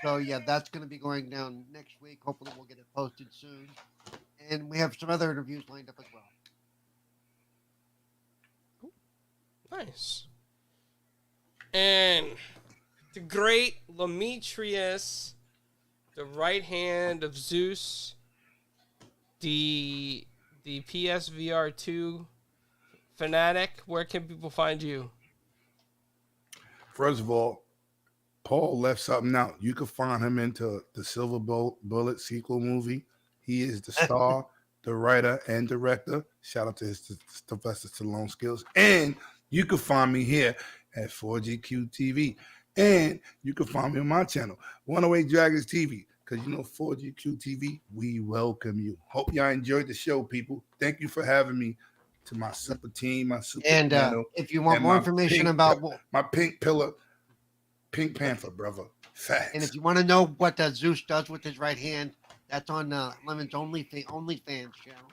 So yeah, that's going to be going down next week. Hopefully, we'll get it posted soon. And we have some other interviews lined up as well. Nice. And the great Demetrius, the right hand of Zeus, the PSVR 2 fanatic. Where can people find you? First of all, Paul left something out. You can find him into the Silver Bullet sequel movie. He is the star, the writer, and director. Shout out to his Sylvester Stallone skills. And you can find me here at 4GQ TV. And you can find me on my channel, 108 Dragons TV. Because you know 4GQ TV, we welcome you. Hope y'all enjoyed the show, people. Thank you for having me to my super team, my super And channel, if you want and more my information pink about my pink pillar, Pink Panther, brother. Facts. and if you want to know what Zeus does with his right hand, that's on Lemon's OnlyFans channel.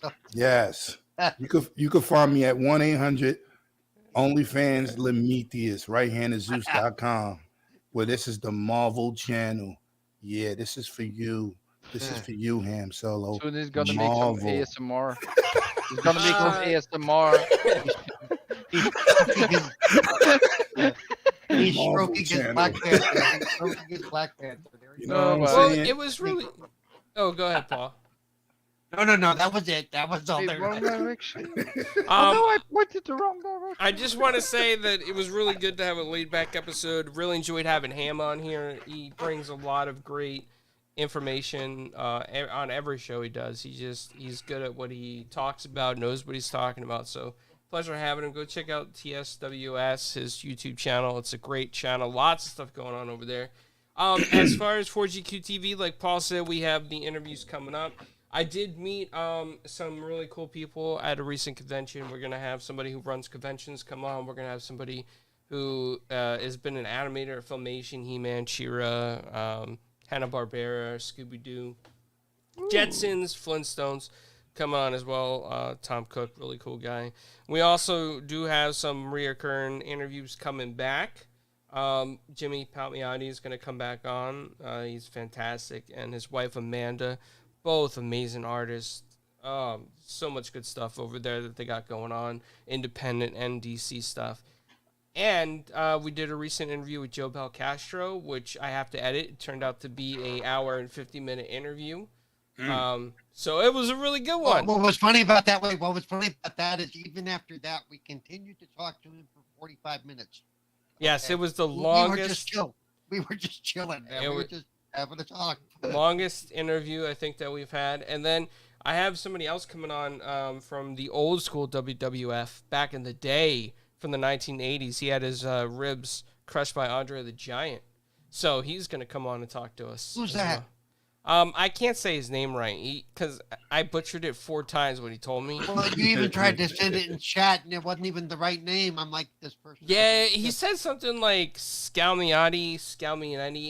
So Yes. You could find me at 1-800 OnlyFans Lemetius, righthandedzeus.com, where this is the Marvel channel. Yeah, this is for you. This is for you, Ham Solo. Soon he's gonna Marvel. make some ASMR. He's gonna make some ASMR. He's Marvel stroking his channel. Black Panther. He's stroking his Black Panther. There you You go. know what I'm Well, saying? it was really. Oh, go ahead, Paul. No, that was it. That was all Wait, there. wrong direction. Um, No, I pointed the wrong direction. I just want to say that it was really good to have a laid back episode. Really enjoyed having Ham on here. He brings a lot of great information on every show he does. He's good at what he talks about, knows what he's talking about. So pleasure having him. Go check out TSWS, his YouTube channel. It's a great channel. Lots of stuff going on over there. As far as 4GQ TV, like Paul said, we have the interviews coming up. I did meet some really cool people at a recent convention. We're going to have somebody who runs conventions come on. We're going to have somebody who has been an animator at Filmation, He-Man, She-Ra, Hanna-Barbera, Scooby-Doo, Jetsons, Flintstones come on as well. Tom Cook, really cool guy. We also do have some reoccurring interviews coming back. Jimmy Palmiotti is going to come back on. He's fantastic. And his wife, Amanda, both amazing artists. So much good stuff over there that they got going on. Independent and DC stuff. And we did a recent interview with Joe Bel Castro, which I have to edit. It turned out to be an hour and 50-minute interview. So it was a really good one. What was funny about that? What was funny about that is even after that, we continued to talk to him for 45 minutes. Yes, Okay? it was the We longest. were just chill. We were just chilling, man. We were just having a talk. Longest interview I think that we've had, and then I have somebody else coming on from the old school WWF back in the day from the 1980s. He had his ribs crushed by Andre the Giant, so he's gonna come on and talk to us. Who's as that? well. I can't say his name right because I butchered it 4 times when he told me. Well, you even tried to send it in chat, and it wasn't even the right name. I'm like, this person. Yeah, he said something like Scalmiati,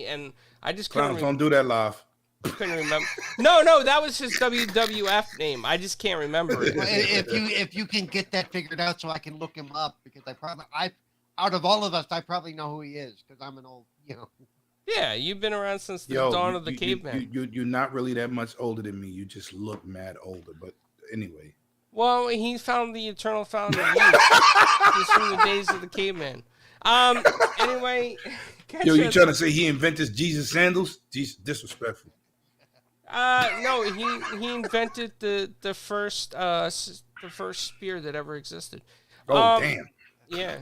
and I just Clowns, don't do that live. couldn't remember. No, that was his WWF name. I just can't remember it. Well, if you can get that figured out, so I can look him up, because I out of all of us, I probably know who he is because I'm an old, Yeah, you've been around since the dawn of the caveman. You're not really that much older than me. You just look mad older. But anyway. Well, he found the eternal fountain of youth just from the days of the caveman. Anyway. Yo, you trying to say he invented Jesus sandals? Jesus, disrespectful. No, he invented the first spear that ever existed. Oh, damn. Yeah.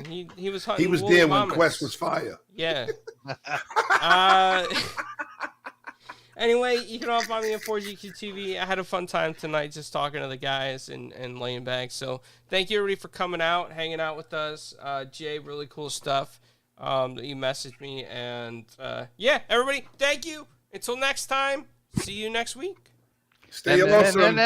He was hunting. He was woolly there when mammoths. Quest was fire. Yeah. Anyway, you can all find me on 4GQ TV. I had a fun time tonight just talking to the guys and laying back. So thank you everybody for coming out, hanging out with us. Jay, really cool stuff that you messaged me. And yeah, everybody, thank you. Until next time, see you next week. Stay awesome.